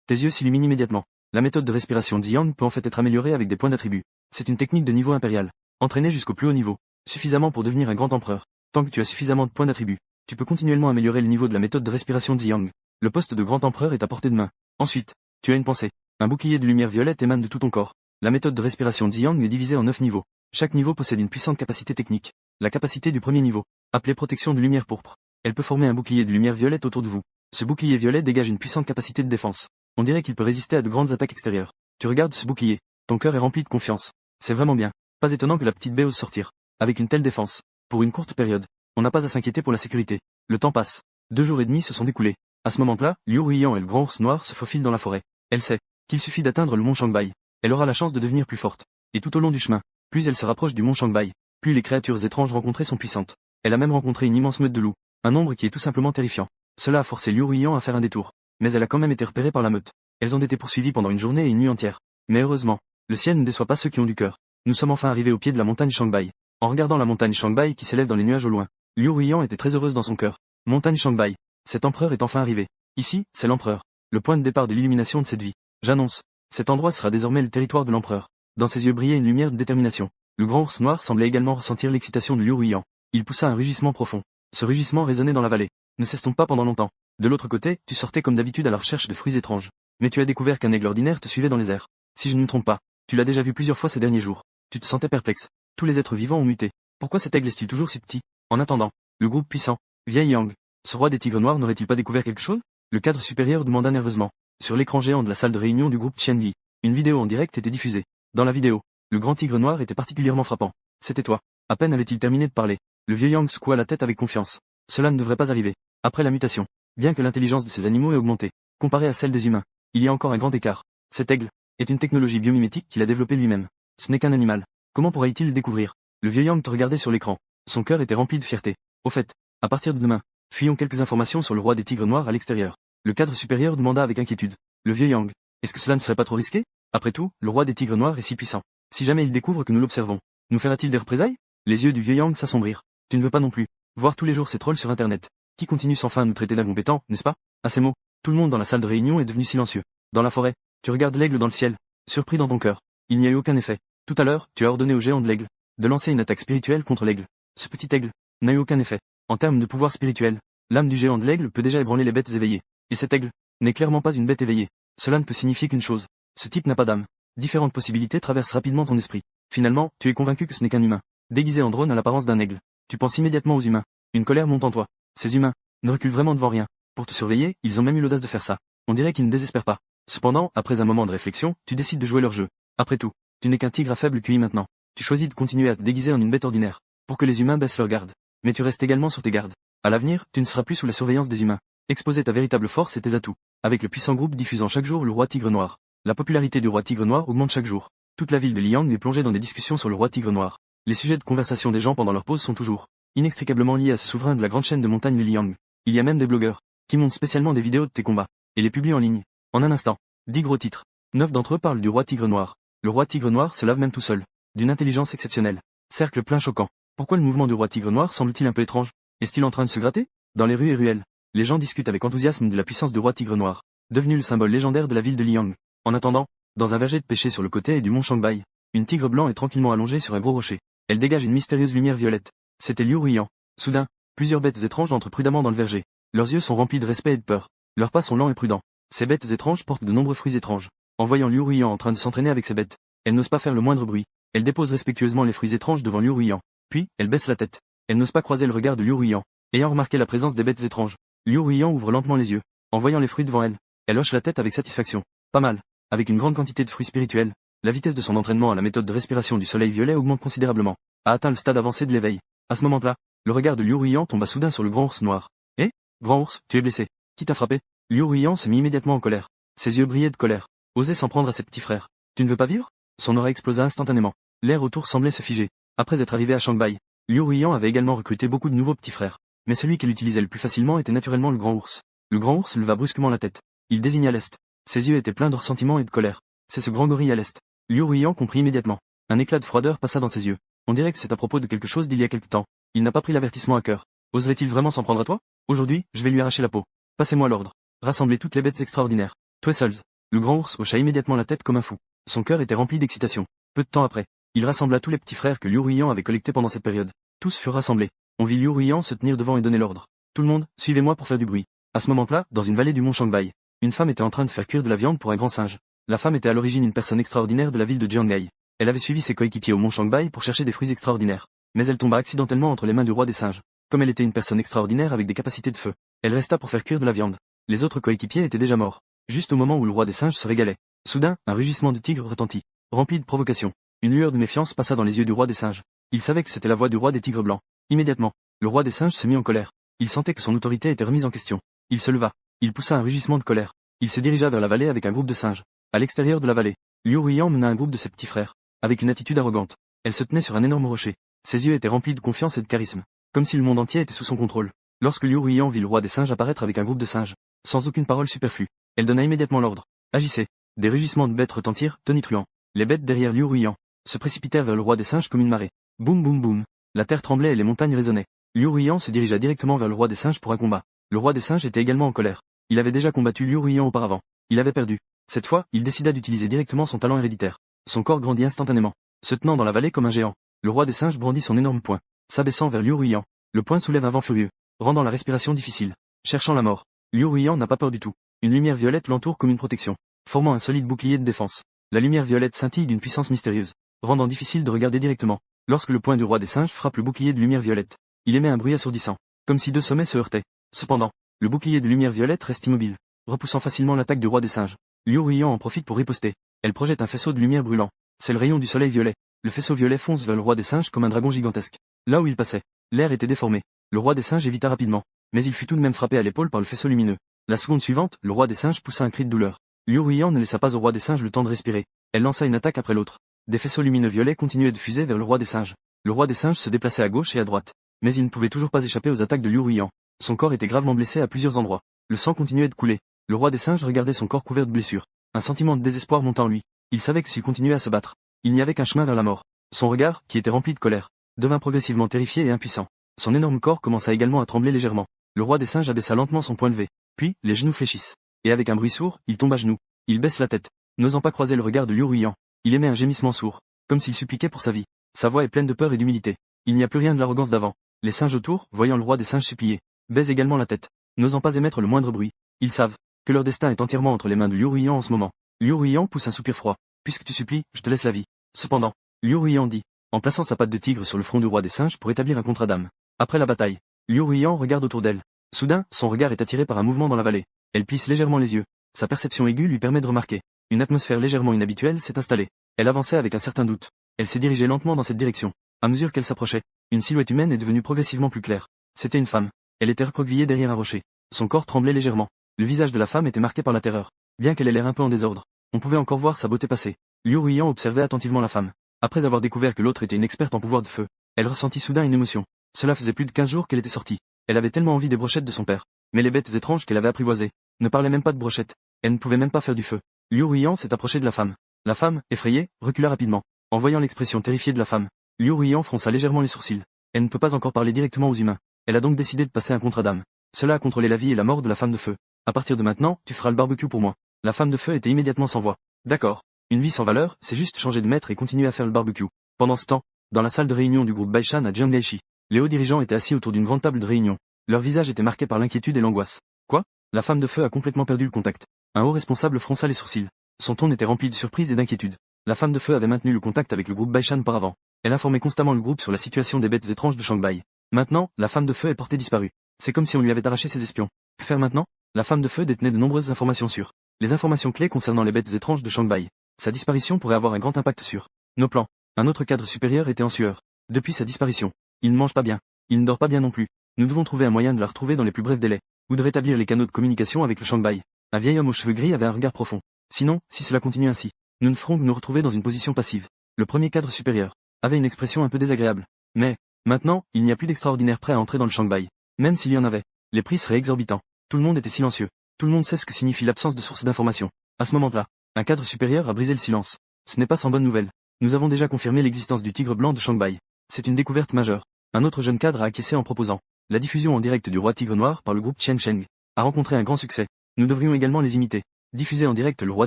tes yeux s'illuminent immédiatement. La méthode de respiration de Ziyang peut en fait être améliorée avec des points d'attribut. C'est une technique de niveau impérial. Entraînée jusqu'au plus haut niveau. Suffisamment pour devenir un grand empereur. Tant que tu as suffisamment de points d'attribut, tu peux continuellement améliorer le niveau de la méthode de respiration de Ziyang. Le poste de grand empereur est à portée de main. Ensuite, tu as une pensée. Un bouclier de lumière violette émane de tout ton corps. La méthode de respiration de Ziyang est divisée en 9 niveaux. Chaque niveau possède une puissante capacité technique. La capacité du premier niveau, appelée protection de lumière pourpre. Elle peut former un bouclier de lumière violette autour de vous. Ce bouclier violet dégage une puissante capacité de défense. On dirait qu'il peut résister à de grandes attaques extérieures. Tu regardes ce bouclier. Ton cœur est rempli de confiance. C'est vraiment bien. Pas étonnant que la petite bête ose sortir. Avec une telle défense. Pour une courte période. On n'a pas à s'inquiéter pour la sécurité. Le temps passe. 2 jours et demi se sont écoulés. À ce moment-là, Liu Ruiyan et le grand ours noir se faufilent dans la forêt. Elle sait qu'il suffit d'atteindre le mont Shangbai. Elle aura la chance de devenir plus forte. Et tout au long du chemin, plus elle se rapproche du mont Shangbai, plus les créatures étranges rencontrées sont puissantes. Elle a même rencontré une immense meute de loups. Un nombre qui est tout simplement terrifiant. Cela a forcé Liu Ruiyan à faire un détour. Mais elle a quand même été repérée par la meute. Elles ont été poursuivies pendant une journée et une nuit entière. Mais heureusement, le ciel ne déçoit pas ceux qui ont du cœur. Nous sommes enfin arrivés au pied de la montagne Shangbai. En regardant la montagne Shangbai qui s'élève dans les nuages au loin, Liu Ruiyan était très heureuse dans son cœur. Montagne Shangbai. Cet empereur est enfin arrivé. Ici, c'est l'empereur. Le point de départ de l'illumination de cette vie. J'annonce. Cet endroit sera désormais le territoire de l'empereur. Dans ses yeux brillait une lumière de détermination. Le grand ours noir semblait également ressentir l'excitation de Liu Ruiyan. Il poussa un rugissement profond. Ce rugissement résonnait dans la vallée. Ne cesse-t-on pas pendant longtemps. De l'autre côté, tu sortais comme d'habitude à la recherche de fruits étranges. Mais tu as découvert qu'un aigle ordinaire te suivait dans les airs. Si je ne me trompe pas, tu l'as déjà vu plusieurs fois ces derniers jours. Tu te sentais perplexe. Tous les êtres vivants ont muté. Pourquoi cet aigle est-il toujours si petit? En attendant, le groupe puissant, vieil Yang, ce roi des tigres noirs n'aurait-il pas découvert quelque chose? Le cadre supérieur demanda nerveusement. Sur l'écran géant de la salle de réunion du groupe Qianli, une vidéo en direct était diffusée. Dans la vidéo, le grand tigre noir était particulièrement frappant. C'était toi. À peine avait-il terminé de parler. Le vieux Yang secoua la tête avec confiance. Cela ne devrait pas arriver. Après la mutation, bien que l'intelligence de ces animaux ait augmenté, comparée à celle des humains, il y a encore un grand écart. Cet aigle est une technologie biomimétique qu'il a développée lui-même. Ce n'est qu'un animal. Comment pourrait-il le découvrir? Le vieux Yang te regardait sur l'écran. Son cœur était rempli de fierté. Au fait, à partir de demain, fuyons quelques informations sur le roi des tigres noirs à l'extérieur. Le cadre supérieur demanda avec inquiétude. Le vieux Yang, est-ce que cela ne serait pas trop risqué? Après tout, le roi des tigres noirs est si puissant. Si jamais il découvre que nous l'observons, nous fera-t-il des représailles? Les yeux du vieux Yang s'assombrirent. Tu ne veux pas non plus voir tous les jours ces trolls sur Internet, qui continuent sans fin à nous traiter d'incompétents, n'est-ce pas? À ces mots, tout le monde dans la salle de réunion est devenu silencieux. Dans la forêt, tu regardes l'aigle dans le ciel, surpris dans ton cœur. Il n'y a eu aucun effet. Tout à l'heure, tu as ordonné au géant de l'aigle de lancer une attaque spirituelle contre l'aigle. Ce petit aigle n'a eu aucun effet. En termes de pouvoir spirituel, l'âme du géant de l'aigle peut déjà ébranler les bêtes éveillées. Et cet aigle n'est clairement pas une bête éveillée. Cela ne peut signifier qu'une chose. Ce type n'a pas d'âme. Différentes possibilités traversent rapidement ton esprit. Finalement, tu es convaincu que ce n'est qu'un humain, déguisé en drone à l'apparence d'un aigle. Tu penses immédiatement aux humains. Une colère monte en toi. Ces humains ne reculent vraiment devant rien. Pour te surveiller, ils ont même eu l'audace de faire ça. On dirait qu'ils ne désespèrent pas. Cependant, après un moment de réflexion, tu décides de jouer leur jeu. Après tout, tu n'es qu'un tigre à faible QI maintenant. Tu choisis de continuer à te déguiser en une bête ordinaire, pour que les humains baissent leur garde. Mais tu restes également sur tes gardes. À l'avenir, tu ne seras plus sous la surveillance des humains. Exposer ta véritable force et tes atouts. Avec le puissant groupe diffusant chaque jour le roi tigre noir. La popularité du roi tigre noir augmente chaque jour. Toute la ville de Liang est plongée dans des discussions sur le roi tigre noir. Les sujets de conversation des gens pendant leur pause sont toujours inextricablement liés à ce souverain de la grande chaîne de montagnes de Liang. Il y a même des blogueurs qui montent spécialement des vidéos de tes combats et les publient en ligne. En un instant, 10 gros titres. 9 d'entre eux parlent du roi tigre noir. Le roi tigre noir se lave même tout seul. D'une intelligence exceptionnelle. Cercle plein choquant. Pourquoi le mouvement du roi tigre noir semble-t-il un peu étrange? Est-il en train de se gratter? Dans les rues et ruelles, les gens discutent avec enthousiasme de la puissance du roi tigre noir, devenu le symbole légendaire de la ville de Liang. En attendant, dans un verger de pêcher sur le côté et du mont Shanghai, une tigre blanc est tranquillement allongée sur un gros rocher. Elle dégage une mystérieuse lumière violette. C'était Liu Ruiyan. Soudain, plusieurs bêtes étranges entrent prudemment dans le verger. Leurs yeux sont remplis de respect et de peur. Leurs pas sont lents et prudents. Ces bêtes étranges portent de nombreux fruits étranges. En voyant Liu Ruiyan en train de s'entraîner avec ces bêtes, elles n'osent pas faire le moindre bruit. Elles déposent respectueusement les fruits étranges devant Liu Ruiyan. Puis, elles baissent la tête. Elles n'osent pas croiser le regard de Liu Ruiyan. Ayant remarqué la présence des bêtes étranges, Liu Ruiyan ouvre lentement les yeux. En voyant les fruits devant elle, elle hoche la tête avec satisfaction. Pas mal. Avec une grande quantité de fruits spirituels, la vitesse de son entraînement à la méthode de respiration du soleil violet augmente considérablement. A atteint le stade avancé de l'éveil. À ce moment-là, le regard de Liu Ruiyan tomba soudain sur le grand ours noir. Eh, grand ours, tu es blessé. Qui t'a frappé? Liu Ruiyan se mit immédiatement en colère. Ses yeux brillaient de colère. Oser s'en prendre à ses petits frères. Tu ne veux pas vivre? Son aura explosa instantanément. L'air autour semblait se figer. Après être arrivé à Shanghai, Liu Ruiyan avait également recruté beaucoup de nouveaux petits frères. Mais celui qu'elle utilisait le plus facilement était naturellement le grand ours. Le grand ours leva brusquement la tête. Il désigna l'est. Ses yeux étaient pleins de ressentiment et de colère. C'est ce grand gorille à l'est. Liu Ruiyan comprit immédiatement. Un éclat de froideur passa dans ses yeux. On dirait que c'est à propos de quelque chose d'il y a quelque temps. Il n'a pas pris l'avertissement à cœur. Oserait-il vraiment s'en prendre à toi? Aujourd'hui, je vais lui arracher la peau. Passez-moi l'ordre. Rassemblez toutes les bêtes extraordinaires. Twessels. Le grand ours hocha immédiatement la tête comme un fou. Son cœur était rempli d'excitation. Peu de temps après, il rassembla tous les petits frères que Liu Ruiyan avait collectés pendant cette période. Tous furent rassemblés. On vit Liu Ruiyan se tenir devant et donner l'ordre. Tout le monde, suivez-moi pour faire du bruit. À ce moment-là, dans une vallée du mont Shanghai, une femme était en train de faire cuire de la viande pour un grand singe. La femme était à l'origine une personne extraordinaire de la ville de Jianghai. Elle avait suivi ses coéquipiers au mont Shanghai pour chercher des fruits extraordinaires. Mais elle tomba accidentellement entre les mains du roi des singes. Comme elle était une personne extraordinaire avec des capacités de feu, elle resta pour faire cuire de la viande. Les autres coéquipiers étaient déjà morts. Juste au moment où le roi des singes se régalait. Soudain, un rugissement de tigre retentit. Rempli de provocation. Une lueur de méfiance passa dans les yeux du roi des singes. Il savait que c'était la voix du roi des tigres blancs. Immédiatement, le roi des singes se mit en colère. Il sentait que son autorité était remise en question. Il se leva. Il poussa un rugissement de colère. Il se dirigea vers la vallée avec un groupe de singes. À l'extérieur de la vallée, Liu Ruiyan mena un groupe de ses petits frères. Avec une attitude arrogante. Elle se tenait sur un énorme rocher. Ses yeux étaient remplis de confiance et de charisme. Comme si le monde entier était sous son contrôle. Lorsque Liu Ruiyan vit le roi des singes apparaître avec un groupe de singes, sans aucune parole superflue, elle donna immédiatement l'ordre. Agissez. Des rugissements de bêtes retentirent, tonitruants. Les bêtes derrière Liu Ruiyan se précipitèrent vers le roi des singes comme une marée. Boum boum boum. La terre tremblait et les montagnes résonnaient. Liu Ruiyan se dirigea directement vers le roi des singes pour un combat. Le roi des singes était également en colère. Il avait déjà combattu Liu Ruiyan auparavant. Il avait perdu. Cette fois, il décida d'utiliser directement son talent héréditaire. Son corps grandit instantanément. Se tenant dans la vallée comme un géant, le roi des singes brandit son énorme poing. S'abaissant vers Liu Ruiyan, le poing soulève un vent furieux, rendant la respiration difficile. Cherchant la mort, Liu Ruiyan n'a pas peur du tout. Une lumière violette l'entoure comme une protection, formant un solide bouclier de défense. La lumière violette scintille d'une puissance mystérieuse, rendant difficile de regarder directement. Lorsque le poing du roi des singes frappe le bouclier de lumière violette, il émet un bruit assourdissant, comme si deux sommets se heurtaient. Cependant, le bouclier de lumière violette reste immobile, repoussant facilement l'attaque du roi des singes. Liu Ruiyan en profite pour riposter. Elle projette un faisceau de lumière brûlant. C'est le rayon du soleil violet. Le faisceau violet fonce vers le roi des singes comme un dragon gigantesque. Là où il passait, l'air était déformé. Le roi des singes évita rapidement, mais il fut tout de même frappé à l'épaule par le faisceau lumineux. La seconde suivante, le roi des singes poussa un cri de douleur. Liu Ruiyan ne laissa pas au roi des singes le temps de respirer. Elle lança une attaque après l'autre. Des faisceaux lumineux violets continuaient de fuser vers le roi des singes. Le roi des singes se déplaçait à gauche et à droite, mais il ne pouvait toujours pas échapper aux attaques de Liu Ruiyan. Son corps était gravement blessé à plusieurs endroits. Le sang continuait de couler. Le roi des singes regardait son corps couvert de blessures. Un sentiment de désespoir monta en lui. Il savait que s'il continuait à se battre, il n'y avait qu'un chemin vers la mort. Son regard, qui était rempli de colère, devint progressivement terrifié et impuissant. Son énorme corps commença également à trembler légèrement. Le roi des singes abaissa lentement son poing levé. Puis, les genoux fléchissent. Et avec un bruit sourd, il tombe à genoux. Il baisse la tête, n'osant pas croiser le regard de Liu Ruiyan. Il émet un gémissement sourd, comme s'il suppliquait pour sa vie. Sa voix est pleine de peur et d'humilité. Il n'y a plus rien de l'arrogance d'avant. Les singes autour, voyant le roi des singes supplier, baissent également la tête, n'osant pas émettre le moindre bruit. Ils savent que leur destin est entièrement entre les mains de Liu Ruiyan en ce moment. Liu Ruiyan pousse un soupir froid. Puisque tu supplies, je te laisse la vie. Cependant, Liu Ruiyan dit, en plaçant sa patte de tigre sur le front du roi des singes pour établir un contrat d'âme. Après la bataille, Liu Ruiyan regarde autour d'elle. Soudain, son regard est attiré par un mouvement dans la vallée. Elle plisse légèrement les yeux. Sa perception aiguë lui permet de remarquer. Une atmosphère légèrement inhabituelle s'est installée. Elle avançait avec un certain doute. Elle s'est dirigée lentement dans cette direction. À mesure qu'elle s'approchait, une silhouette humaine est devenue progressivement plus claire. C'était une femme. Elle était recroquevillée derrière un rocher. Son corps tremblait légèrement. Le visage de la femme était marqué par la terreur. Bien qu'elle ait l'air un peu en désordre, on pouvait encore voir sa beauté passer. Liu Ruiyan observait attentivement la femme. Après avoir découvert que l'autre était une experte en pouvoir de feu, elle ressentit soudain une émotion. Cela faisait plus de 15 jours qu'elle était sortie. Elle avait tellement envie des brochettes de son père. Mais les bêtes étranges qu'elle avait apprivoisées ne parlaient même pas de brochettes. Elle ne pouvait même pas faire du feu. Liu Ruiyan s'est approché de la femme. La femme, effrayée, recula rapidement. En voyant l'expression terrifiée de la femme, Liu Ruiyan fronça légèrement les sourcils. Elle ne peut pas encore parler directement aux humains. Elle a donc décidé de passer un contrat d'âme. Cela a contrôlé la vie et la mort de la femme de feu. À partir de maintenant, tu feras le barbecue pour moi. La femme de feu était immédiatement sans voix. D'accord. Une vie sans valeur, c'est juste changer de maître et continuer à faire le barbecue. Pendant ce temps, dans la salle de réunion du groupe Baishan à Jianglaishi, les hauts dirigeants étaient assis autour d'une grande table de réunion. Leur visage était marqué par l'inquiétude et l'angoisse. Quoi? La femme de feu a complètement perdu le contact. Un haut responsable fronça les sourcils. Son ton était rempli de surprise et d'inquiétude. La femme de feu avait maintenu le contact avec le groupe Baishan auparavant. Elle informait constamment le groupe sur la situation des bêtes étranges de Shanghai. Maintenant, la femme de feu est portée disparue. C'est comme si on lui avait arraché ses espions. Que faire maintenant? La femme de feu détenait de nombreuses informations sur les informations clés concernant les bêtes étranges de Shanghai. Sa disparition pourrait avoir un grand impact sur nos plans. Un autre cadre supérieur était en sueur. Depuis sa disparition, il ne mange pas bien. Il ne dort pas bien non plus. Nous devons trouver un moyen de la retrouver dans les plus brefs délais, ou de rétablir les canaux de communication avec le Shanghai. Un vieil homme aux cheveux gris avait un regard profond. Sinon, si cela continue ainsi, nous ne ferons que nous retrouver dans une position passive. Le premier cadre supérieur avait une expression un peu désagréable. Mais, maintenant, il n'y a plus d'extraordinaire prêt à entrer dans le Shanghai. Même s'il y en avait, les prix seraient exorbitants. Tout le monde était silencieux. Tout le monde sait ce que signifie l'absence de source d'information. À ce moment-là, un cadre supérieur a brisé le silence. Ce n'est pas sans bonne nouvelle. Nous avons déjà confirmé l'existence du tigre blanc de Shanghai. C'est une découverte majeure. Un autre jeune cadre a acquiescé en proposant la diffusion en direct du roi tigre noir par le groupe Chen Sheng a rencontré un grand succès. Nous devrions également les imiter. Diffuser en direct le roi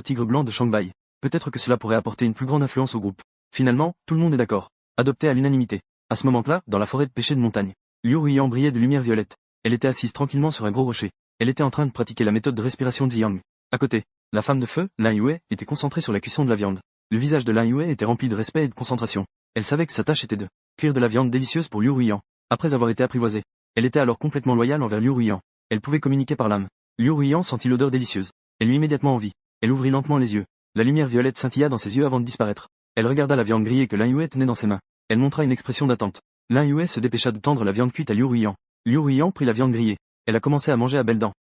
tigre blanc de Shanghai. Peut-être que cela pourrait apporter une plus grande influence au groupe. Finalement, tout le monde est d'accord. Adopté à l'unanimité. À ce moment-là, dans la forêt de pêcher de montagne, Liu Ruiyan brillait de lumière violette. Elle était assise tranquillement sur un gros rocher. Elle était en train de pratiquer la méthode de respiration Ziyang. À côté, la femme de feu, Lin Yue, était concentrée sur la cuisson de la viande. Le visage de Lin Yue était rempli de respect et de concentration. Elle savait que sa tâche était de cuire de la viande délicieuse pour Liu Ruiyan. Après avoir été apprivoisée, elle était alors complètement loyale envers Liu Ruiyan. Elle pouvait communiquer par l'âme. Liu Ruiyan sentit l'odeur délicieuse. Elle eut immédiatement envie. Elle ouvrit lentement les yeux. La lumière violette scintilla dans ses yeux avant de disparaître. Elle regarda la viande grillée que Lin Yue tenait dans ses mains. Elle montra une expression d'attente. Lin Yue se dépêcha de tendre la viande cuite à Liu Ruiyan. Liu Ruiyan prit la viande grillée. Elle a commencé à manger à belles dents.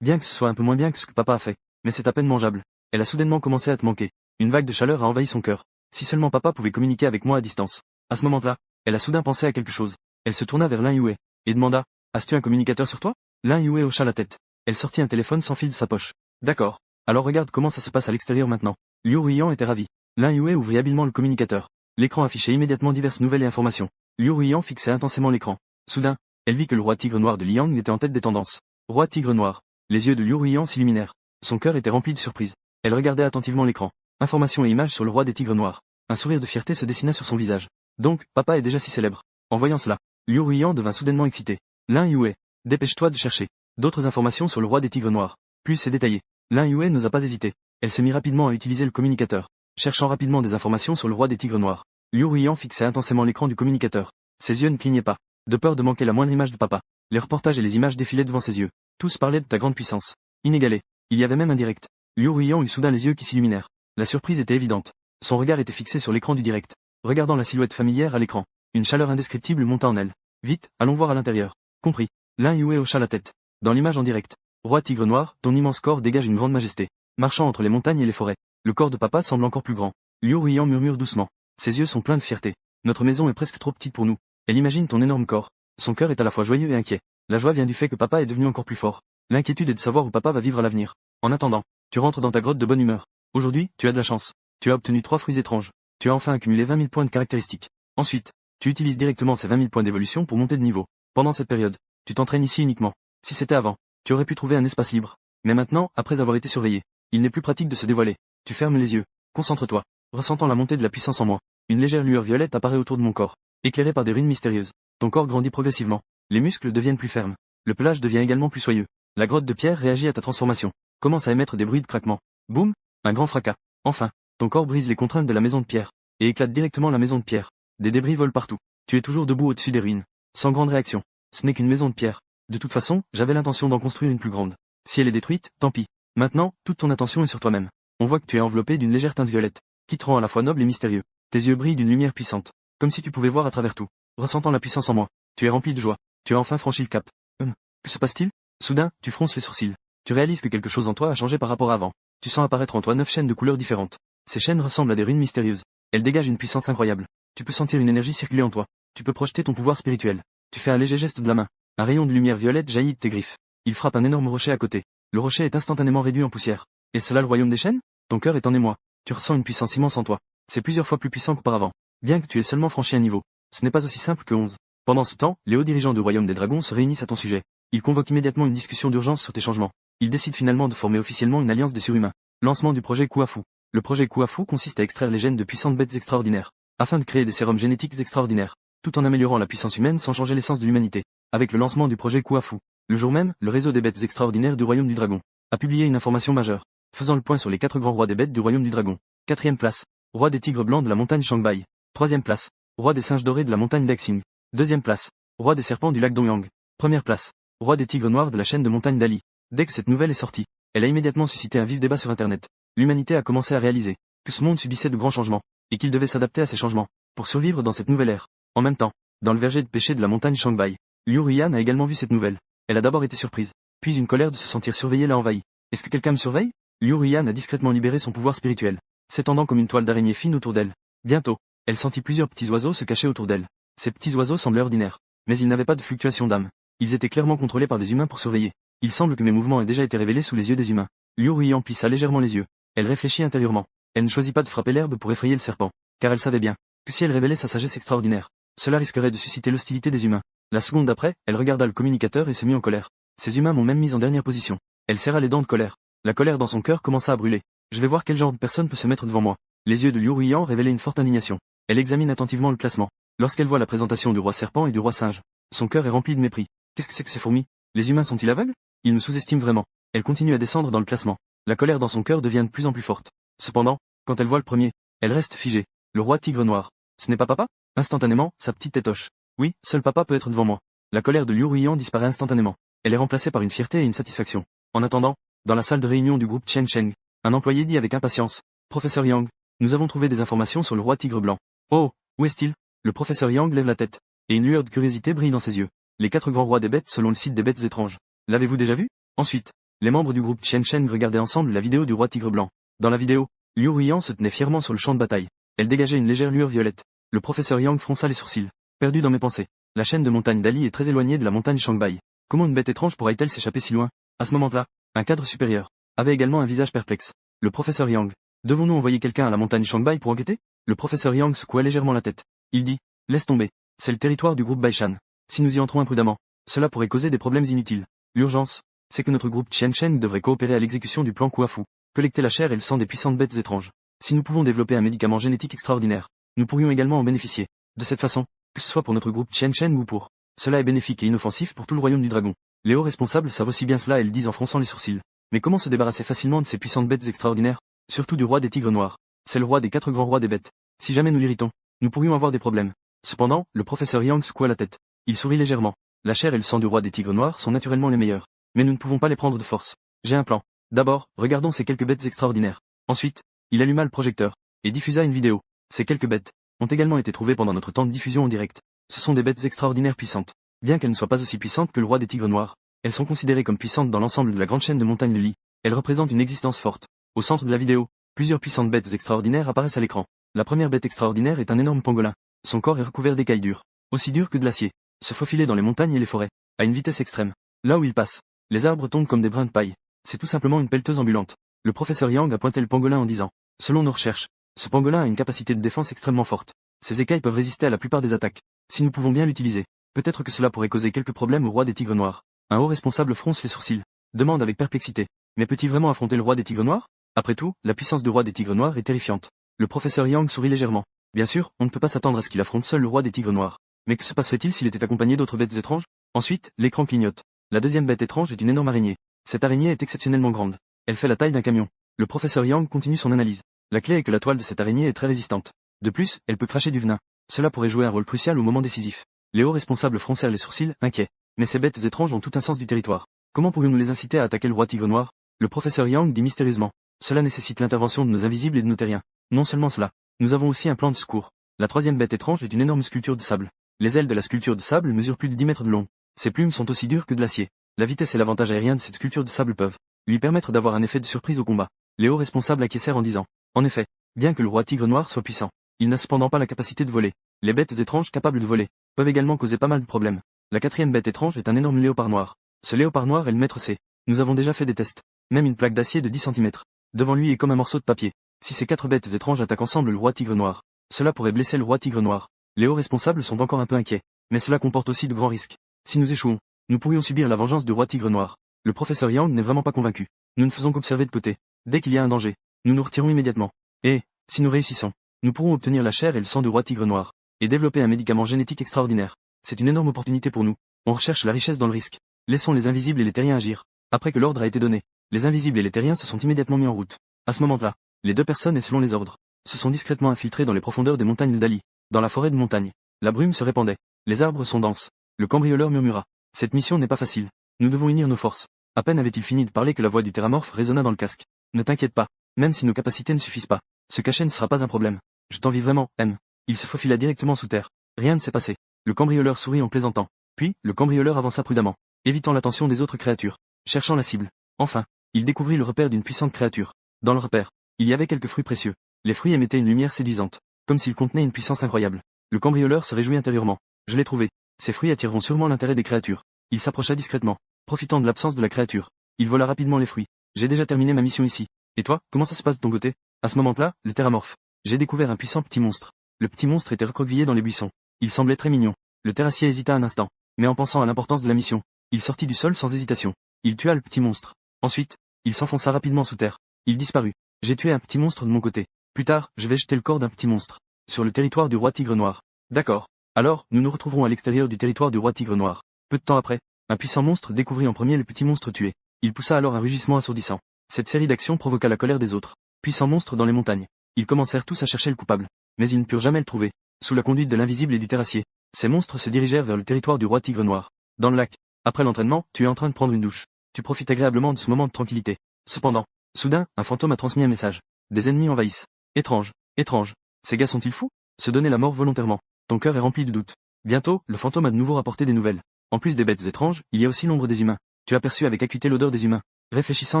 Bien que ce soit un peu moins bien que ce que papa a fait, mais c'est à peine mangeable. Elle a soudainement commencé à te manquer. Une vague de chaleur a envahi son cœur. Si seulement papa pouvait communiquer avec moi à distance. À ce moment-là, elle a soudain pensé à quelque chose. Elle se tourna vers Lin Yue et demanda: As-tu un communicateur sur toi? Lin Yue hocha la tête. Elle sortit un téléphone sans fil de sa poche. D'accord. Alors regarde comment ça se passe à l'extérieur maintenant. Liu Ruiyan était ravi. Lin Yue ouvrit habilement le communicateur. L'écran affichait immédiatement diverses nouvelles et informations. Liu Ruiyan fixait intensément l'écran. Soudain, elle vit que le roi tigre noir de Liang était en tête des tendances. Roi tigre noir. Les yeux de Liu Ruiyan s'illuminèrent. Son cœur était rempli de surprise. Elle regardait attentivement l'écran. Informations et images sur le roi des tigres noirs. Un sourire de fierté se dessina sur son visage. Donc, papa est déjà si célèbre. En voyant cela, Liu Ruiyan devint soudainement excité. Lin Yue, dépêche-toi de chercher d'autres informations sur le roi des tigres noirs. Plus c'est détaillé. Lin Yue n'osa pas hésiter. Elle se mit rapidement à utiliser le communicateur, cherchant rapidement des informations sur le roi des tigres noirs. Liu Ruiyan fixait intensément l'écran du communicateur. Ses yeux ne clignaient pas, de peur de manquer la moindre image de papa. Les reportages et les images défilaient devant ses yeux. Tous parlaient de ta grande puissance. Inégalée. Il y avait même un direct. Liu Ruiyan eut soudain les yeux qui s'illuminèrent. La surprise était évidente. Son regard était fixé sur l'écran du direct. Regardant la silhouette familière à l'écran, une chaleur indescriptible monta en elle. Vite, allons voir à l'intérieur. Compris. Lin Yue hocha la tête. Dans l'image en direct. Roi tigre noir, ton immense corps dégage une grande majesté. Marchant entre les montagnes et les forêts. Le corps de papa semble encore plus grand. Liu Ruiyan murmure doucement. Ses yeux sont pleins de fierté. Notre maison est presque trop petite pour nous. Elle imagine ton énorme corps. Son cœur est à la fois joyeux et inquiet. La joie vient du fait que papa est devenu encore plus fort. L'inquiétude est de savoir où papa va vivre à l'avenir. En attendant, tu rentres dans ta grotte de bonne humeur. Aujourd'hui, tu as de la chance. Tu as obtenu 3 fruits étranges. Tu as enfin accumulé 20 000 points de caractéristiques. Ensuite, tu utilises directement ces 20 000 points d'évolution pour monter de niveau. Pendant cette période, tu t'entraînes ici uniquement. Si c'était avant, tu aurais pu trouver un espace libre. Mais maintenant, après avoir été surveillé, il n'est plus pratique de se dévoiler. Tu fermes les yeux. Concentre-toi. Ressentant la montée de la puissance en moi. Une légère lueur violette apparaît autour de mon corps, éclairée par des runes mystérieuses. Ton corps grandit progressivement. Les muscles deviennent plus fermes. Le pelage devient également plus soyeux. La grotte de pierre réagit à ta transformation. Commence à émettre des bruits de craquement. Boum, un grand fracas. Enfin, ton corps brise les contraintes de la maison de pierre et éclate directement la maison de pierre. Des débris volent partout. Tu es toujours debout au-dessus des ruines, sans grande réaction. Ce n'est qu'une maison de pierre. De toute façon, j'avais l'intention d'en construire une plus grande. Si elle est détruite, tant pis. Maintenant, toute ton attention est sur toi-même. On voit que tu es enveloppé d'une légère teinte violette, qui te rend à la fois noble et mystérieux. Tes yeux brillent d'une lumière puissante, comme si tu pouvais voir à travers tout. Ressentant la puissance en moi, tu es rempli de joie. Tu as enfin franchi le cap. Que se passe-t-il? Soudain, tu fronces les sourcils. Tu réalises que quelque chose en toi a changé par rapport à avant. Tu sens apparaître en toi 9 chaînes de couleurs différentes. Ces chaînes ressemblent à des runes mystérieuses. Elles dégagent une puissance incroyable. Tu peux sentir une énergie circuler en toi. Tu peux projeter ton pouvoir spirituel. Tu fais un léger geste de la main. Un rayon de lumière violette jaillit de tes griffes. Il frappe un énorme rocher à côté. Le rocher est instantanément réduit en poussière. Est-ce là le royaume des chaînes? Ton cœur est en émoi. Tu ressens une puissance immense en toi. C'est plusieurs fois plus puissant qu'auparavant. Bien que tu aies seulement franchi un niveau, ce n'est pas aussi simple que 11. Pendant ce temps, les hauts dirigeants du royaume des dragons se réunissent à ton sujet. Ils convoquent immédiatement une discussion d'urgence sur tes changements. Ils décident finalement de former officiellement une alliance des surhumains. Lancement du projet Kuafu. Le projet Kuafu consiste à extraire les gènes de puissantes bêtes extraordinaires, afin de créer des sérums génétiques extraordinaires, tout en améliorant la puissance humaine sans changer l'essence de l'humanité. Avec le lancement du projet Kuafu, le jour même, le réseau des bêtes extraordinaires du royaume du dragon a publié une information majeure, faisant le point sur les 4 grands rois des bêtes du royaume du dragon. 4e place, roi des tigres blancs de la montagne Shangbai. 3e place, roi des singes dorés de la montagne Daxing. 2e place, roi des serpents du lac Dongyang. 1re place, roi des tigres noirs de la chaîne de montagne Dali. Dès que cette nouvelle est sortie, elle a immédiatement suscité un vif débat sur Internet. L'humanité a commencé à réaliser que ce monde subissait de grands changements, et qu'il devait s'adapter à ces changements, pour survivre dans cette nouvelle ère. En même temps, dans le verger de pêcher de la montagne Shangbai, Liu Ruyan a également vu cette nouvelle. Elle a d'abord été surprise, puis une colère de se sentir surveillée l'a envahie. Est-ce que quelqu'un me surveille? Liu Ruyan a discrètement libéré son pouvoir spirituel, s'étendant comme une toile d'araignée fine autour d'elle. Bientôt, elle sentit plusieurs petits oiseaux se cacher autour d'elle. Ces petits oiseaux semblaient ordinaires, mais ils n'avaient pas de fluctuation d'âme. Ils étaient clairement contrôlés par des humains pour surveiller. Il semble que mes mouvements aient déjà été révélés sous les yeux des humains. Liu Ruyan plissa légèrement les yeux. Elle réfléchit intérieurement. Elle ne choisit pas de frapper l'herbe pour effrayer le serpent, car elle savait bien que si elle révélait sa sagesse extraordinaire, cela risquerait de susciter l'hostilité des humains. La seconde d'après, elle regarda le communicateur et se mit en colère. Ces humains m'ont même mise en dernière position. Elle serra les dents de colère. La colère dans son cœur commença à brûler. Je vais voir quel genre de personne peut se mettre devant moi. Les yeux de Liu Ruyan révélaient une forte indignation. Elle examine attentivement le classement. Lorsqu'elle voit la présentation du roi serpent et du roi singe, son cœur est rempli de mépris. Qu'est-ce que c'est que ces fourmis? Les humains sont-ils aveugles? Ils me sous-estiment vraiment. Elle continue à descendre dans le classement. La colère dans son cœur devient de plus en plus forte. Cependant, quand elle voit le premier, elle reste figée. Le roi tigre noir. Ce n'est pas papa? Instantanément, sa petite tête hoche. Oui, seul papa peut être devant moi. La colère de Liu Ruyan disparaît instantanément. Elle est remplacée par une fierté et une satisfaction. En attendant, dans la salle de réunion du groupe Chen Sheng, un employé dit avec impatience: Professeur Yang, nous avons trouvé des informations sur le roi tigre blanc. Oh, où est-il? Le professeur Yang lève la tête, et une lueur de curiosité brille dans ses yeux. Les 4 grands rois des bêtes selon le site des bêtes étranges. L'avez-vous déjà vu? Ensuite, les membres du groupe Chen Sheng regardaient ensemble la vidéo du roi tigre blanc. Dans la vidéo, Liu Ruyan se tenait fièrement sur le champ de bataille. Elle dégageait une légère lueur violette. Le professeur Yang fronça les sourcils. Perdu dans mes pensées. La chaîne de montagne Dali est très éloignée de la montagne Shangbai. Comment une bête étrange pourrait-elle s'échapper si loin? À ce moment-là, un cadre supérieur avait également un visage perplexe. Le professeur Yang. Devons-nous envoyer quelqu'un à la montagne Shangbai pour enquêter? Le professeur Yang secoua légèrement la tête. Il dit: Laisse tomber. C'est le territoire du groupe Baishan. Si nous y entrons imprudemment, cela pourrait causer des problèmes inutiles. L'urgence, c'est que notre groupe Chen Sheng devrait coopérer à l'exécution du plan Kuafu. Collecter la chair et le sang des puissantes bêtes étranges. Si nous pouvons développer un médicament génétique extraordinaire, nous pourrions également en bénéficier. De cette façon, que ce soit pour notre groupe Chen Sheng ou pour. Cela est bénéfique et inoffensif pour tout le royaume du dragon. Les hauts responsables savent aussi bien cela et le disent en fronçant les sourcils. Mais comment se débarrasser facilement de ces puissantes bêtes extraordinaires? Surtout du roi des tigres noirs. C'est le roi des 4 grands rois des bêtes. Si jamais nous l'irritons, nous pourrions avoir des problèmes. Cependant, le professeur Yang secoua la tête. Il sourit légèrement. La chair et le sang du roi des tigres noirs sont naturellement les meilleurs. Mais nous ne pouvons pas les prendre de force. J'ai un plan. D'abord, regardons ces quelques bêtes extraordinaires. Ensuite, il alluma le projecteur et diffusa une vidéo. Ces quelques bêtes ont également été trouvées pendant notre temps de diffusion en direct. Ce sont des bêtes extraordinaires puissantes. Bien qu'elles ne soient pas aussi puissantes que le roi des tigres noirs, elles sont considérées comme puissantes dans l'ensemble de la grande chaîne de montagnes de Li. Elles représentent une existence forte. Au centre de la vidéo, plusieurs puissantes bêtes extraordinaires apparaissent à l'écran. La première bête extraordinaire est un énorme pangolin. Son corps est recouvert d'écailles dures, aussi dures que de l'acier, se faufiler dans les montagnes et les forêts, à une vitesse extrême. Là où il passe, les arbres tombent comme des brins de paille. C'est tout simplement une pelleteuse ambulante. Le professeur Yang a pointé le pangolin en disant: Selon nos recherches, ce pangolin a une capacité de défense extrêmement forte. Ses écailles peuvent résister à la plupart des attaques. Si nous pouvons bien l'utiliser, peut-être que cela pourrait causer quelques problèmes au roi des tigres noirs. Un haut responsable fronce les sourcils, demande avec perplexité: Mais peut-il vraiment affronter le roi des tigres noirs? Après tout, la puissance du roi des tigres noirs est terrifiante. Le professeur Yang sourit légèrement. Bien sûr, on ne peut pas s'attendre à ce qu'il affronte seul le roi des tigres noirs. Mais que se passerait-il s'il était accompagné d'autres bêtes étranges? Ensuite, l'écran clignote. La deuxième bête étrange est une énorme araignée. Cette araignée est exceptionnellement grande. Elle fait la taille d'un camion. Le professeur Yang continue son analyse. La clé est que la toile de cette araignée est très résistante. De plus, elle peut cracher du venin. Cela pourrait jouer un rôle crucial au moment décisif. Les hauts responsables froncèrent les sourcils, inquiets. Mais ces bêtes étranges ont tout un sens du territoire. Comment pourrions-nous les inciter à attaquer le roi tigre noir? Le professeur Yang dit mystérieusement. Cela nécessite l'intervention de nos invisibles et de nos terriens. Non seulement cela, nous avons aussi un plan de secours. La troisième bête étrange est une énorme sculpture de sable. Les ailes de la sculpture de sable mesurent plus de 10 mètres de long. Ses plumes sont aussi dures que de l'acier. La vitesse et l'avantage aérien de cette sculpture de sable peuvent lui permettre d'avoir un effet de surprise au combat. Les hauts responsables acquiescèrent en disant. En effet, bien que le roi tigre noir soit puissant, il n'a cependant pas la capacité de voler. Les bêtes étranges capables de voler peuvent également causer pas mal de problèmes. La quatrième bête étrange est un énorme léopard noir. Ce léopard noir est le maître C. Nous avons déjà fait des tests. Même une plaque d'acier de 10 cm. Devant lui est comme un morceau de papier. Si ces 4 bêtes étranges attaquent ensemble le roi tigre noir, cela pourrait blesser le roi tigre noir. Les hauts responsables sont encore un peu inquiets. Mais cela comporte aussi de grands risques. Si nous échouons, nous pourrions subir la vengeance du roi tigre noir. Le professeur Yang n'est vraiment pas convaincu. Nous ne faisons qu'observer de côté. Dès qu'il y a un danger, nous nous retirons immédiatement. Et, si nous réussissons, nous pourrons obtenir la chair et le sang du roi tigre noir, et développer un médicament génétique extraordinaire. C'est une énorme opportunité pour nous. On recherche la richesse dans le risque. Laissons les invisibles et les terriens agir. Après que l'ordre a été donné, les invisibles et les terriens se sont immédiatement mis en route. À ce moment-là, les deux personnes et selon les ordres, se sont discrètement infiltrés dans les profondeurs des montagnes d'Ali, dans la forêt de montagne. La brume se répandait. Les arbres sont denses. Le cambrioleur murmura. Cette mission n'est pas facile. Nous devons unir nos forces. À peine avait-il fini de parler que la voix du terramorphe résonna dans le casque. Ne t'inquiète pas. Même si nos capacités ne suffisent pas, se cacher ne sera pas un problème. Je t'envie vraiment, M. Il se faufila directement sous terre. Rien ne s'est passé. Le cambrioleur sourit en plaisantant. Puis, le cambrioleur avança prudemment, évitant l'attention des autres créatures, cherchant la cible. Enfin, il découvrit le repère d'une puissante créature. Dans le repère, il y avait quelques fruits précieux. Les fruits émettaient une lumière séduisante, comme s'ils contenaient une puissance incroyable. Le cambrioleur se réjouit intérieurement. Je l'ai trouvé. Ces fruits attireront sûrement l'intérêt des créatures. Il s'approcha discrètement, profitant de l'absence de la créature. Il vola rapidement les fruits. J'ai déjà terminé ma mission ici. Et toi, comment ça se passe de ton côté? À ce moment-là, le terramorphe. J'ai découvert un puissant petit monstre. Le petit monstre était recroquevillé dans les buissons. Il semblait très mignon. Le terrassier hésita un instant, mais en pensant à l'importance de la mission, il sortit du sol sans hésitation. Il tua le petit monstre. Ensuite, il s'enfonça rapidement sous terre. Il disparut. J'ai tué un petit monstre de mon côté. Plus tard, je vais jeter le corps d'un petit monstre sur le territoire du roi tigre noir. D'accord. Alors, nous nous retrouverons à l'extérieur du territoire du roi tigre noir. Peu de temps après, un puissant monstre découvrit en premier le petit monstre tué. Il poussa alors un rugissement assourdissant. Cette série d'actions provoqua la colère des autres. Puissants monstres dans les montagnes. Ils commencèrent tous à chercher le coupable. Mais ils ne purent jamais le trouver. Sous la conduite de l'invisible et du terrassier, ces monstres se dirigèrent vers le territoire du roi tigre noir. Dans le lac. Après l'entraînement, tu es en train de prendre une douche. Tu profites agréablement de ce moment de tranquillité. Cependant, soudain, un fantôme a transmis un message. Des ennemis envahissent. Étrange. Étrange. Ces gars sont-ils fous? Se donner la mort volontairement. Ton cœur est rempli de doutes. Bientôt, le fantôme a de nouveau rapporté des nouvelles. En plus des bêtes étranges, il y a aussi l'ombre des humains. Tu as perçu avec acuité l'odeur des humains. Réfléchissant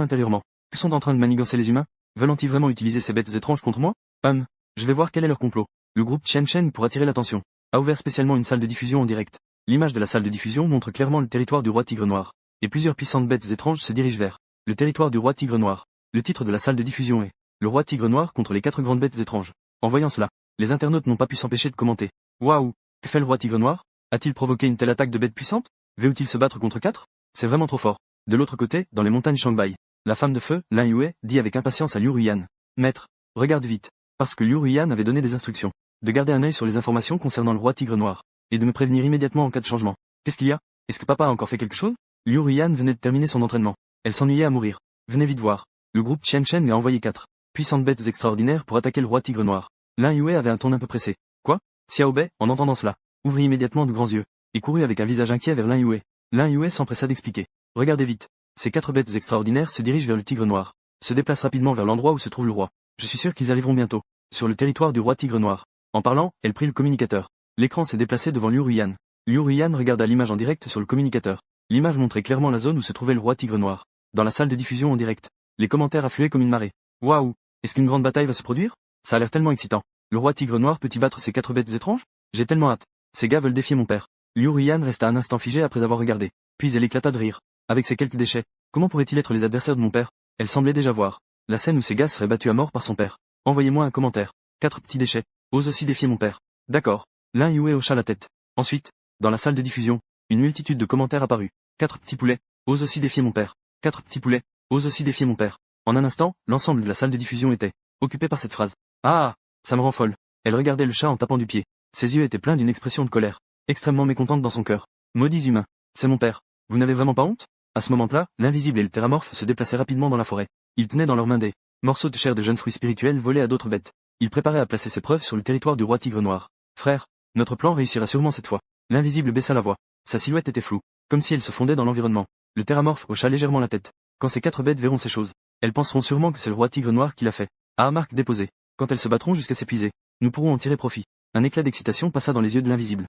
intérieurement. Que sont en train de manigancer les humains? Veulent-ils vraiment utiliser ces bêtes étranges contre moi? Je vais voir quel est leur complot. Le groupe Chen Chen, pour attirer l'attention, a ouvert spécialement une salle de diffusion en direct. L'image de la salle de diffusion montre clairement le territoire du roi tigre noir. Et plusieurs puissantes bêtes étranges se dirigent vers le territoire du roi tigre noir. Le titre de la salle de diffusion est Le roi tigre noir contre les 4 grandes bêtes étranges. En voyant cela, les internautes n'ont pas pu s'empêcher de commenter. Waouh! Que fait le roi tigre noir? A-t-il provoqué une telle attaque de bêtes puissantes? Veut-il se battre contre 4? C'est vraiment trop fort. De l'autre côté, dans les montagnes Shanghai, la femme de feu, Lin Yue, dit avec impatience à Liu Ruyan. Maître, regarde vite. Parce que Liu Ruyan avait donné des instructions. De garder un œil sur les informations concernant le roi tigre noir. Et de me prévenir immédiatement en cas de changement. Qu'est-ce qu'il y a? Est-ce que papa a encore fait quelque chose? Liu Ruyan venait de terminer son entraînement. Elle s'ennuyait à mourir. Venez vite voir. Le groupe Chen Chen lui a envoyé 4 puissantes bêtes extraordinaires pour attaquer le roi tigre noir. Lin Yue avait un ton un peu pressé. Quoi? Xiao Bei, en entendant cela, ouvrit immédiatement de grands yeux, et courut avec un visage inquiet vers Lin Yue. Lin Yue s'empressa d'expliquer. Regardez vite. Ces 4 bêtes extraordinaires se dirigent vers le tigre noir. Se déplacent rapidement vers l'endroit où se trouve le roi. Je suis sûr qu'ils arriveront bientôt. Sur le territoire du roi tigre noir. En parlant, elle prit le communicateur. L'écran s'est déplacé devant Liu Ruyan. Liu Ruyan regarda l'image en direct sur le communicateur. L'image montrait clairement la zone où se trouvait le roi tigre noir. Dans la salle de diffusion en direct. Les commentaires affluaient comme une marée. Waouh! Est-ce qu'une grande bataille va se produire? Ça a l'air tellement excitant. Le roi tigre noir peut-il battre ces 4 bêtes étranges? J'ai tellement hâte. Ces gars veulent défier mon père. Liu Ruyan resta un instant figée après avoir regardé. Puis elle éclata de rire. Avec ces quelques déchets, comment pourraient-ils être les adversaires de mon père? Elle semblait déjà voir la scène où ces gars seraient battus à mort par son père. Envoyez-moi un commentaire. 4 petits déchets. Ose aussi défier mon père. D'accord. Lin Yue hocha la tête. Ensuite, dans la salle de diffusion, une multitude de commentaires apparut. 4 petits poulets. Ose aussi défier mon père. 4 petits poulets. Ose aussi défier mon père. En un instant, l'ensemble de la salle de diffusion était occupé par cette phrase. Ah! Ça me rend folle. Elle regardait le chat en tapant du pied. Ses yeux étaient pleins d'une expression de colère. Extrêmement mécontente dans son cœur. Maudits humains. C'est mon père. Vous n'avez vraiment pas honte? À ce moment-là, l'invisible et le terramorphe se déplaçaient rapidement dans la forêt. Ils tenaient dans leurs mains des morceaux de chair de jeunes fruits spirituels volés à d'autres bêtes. Ils préparaient à placer ses preuves sur le territoire du roi tigre noir. Frère, notre plan réussira sûrement cette fois. L'invisible baissa la voix. Sa silhouette était floue, comme si elle se fondait dans l'environnement. Le terramorphe hocha légèrement la tête. Quand ces 4 bêtes verront ces choses, elles penseront sûrement que c'est le roi tigre noir qui l'a fait. À marque déposée. Quand elles se battront jusqu'à s'épuiser, nous pourrons en tirer profit. Un éclat d'excitation passa dans les yeux de l'invisible.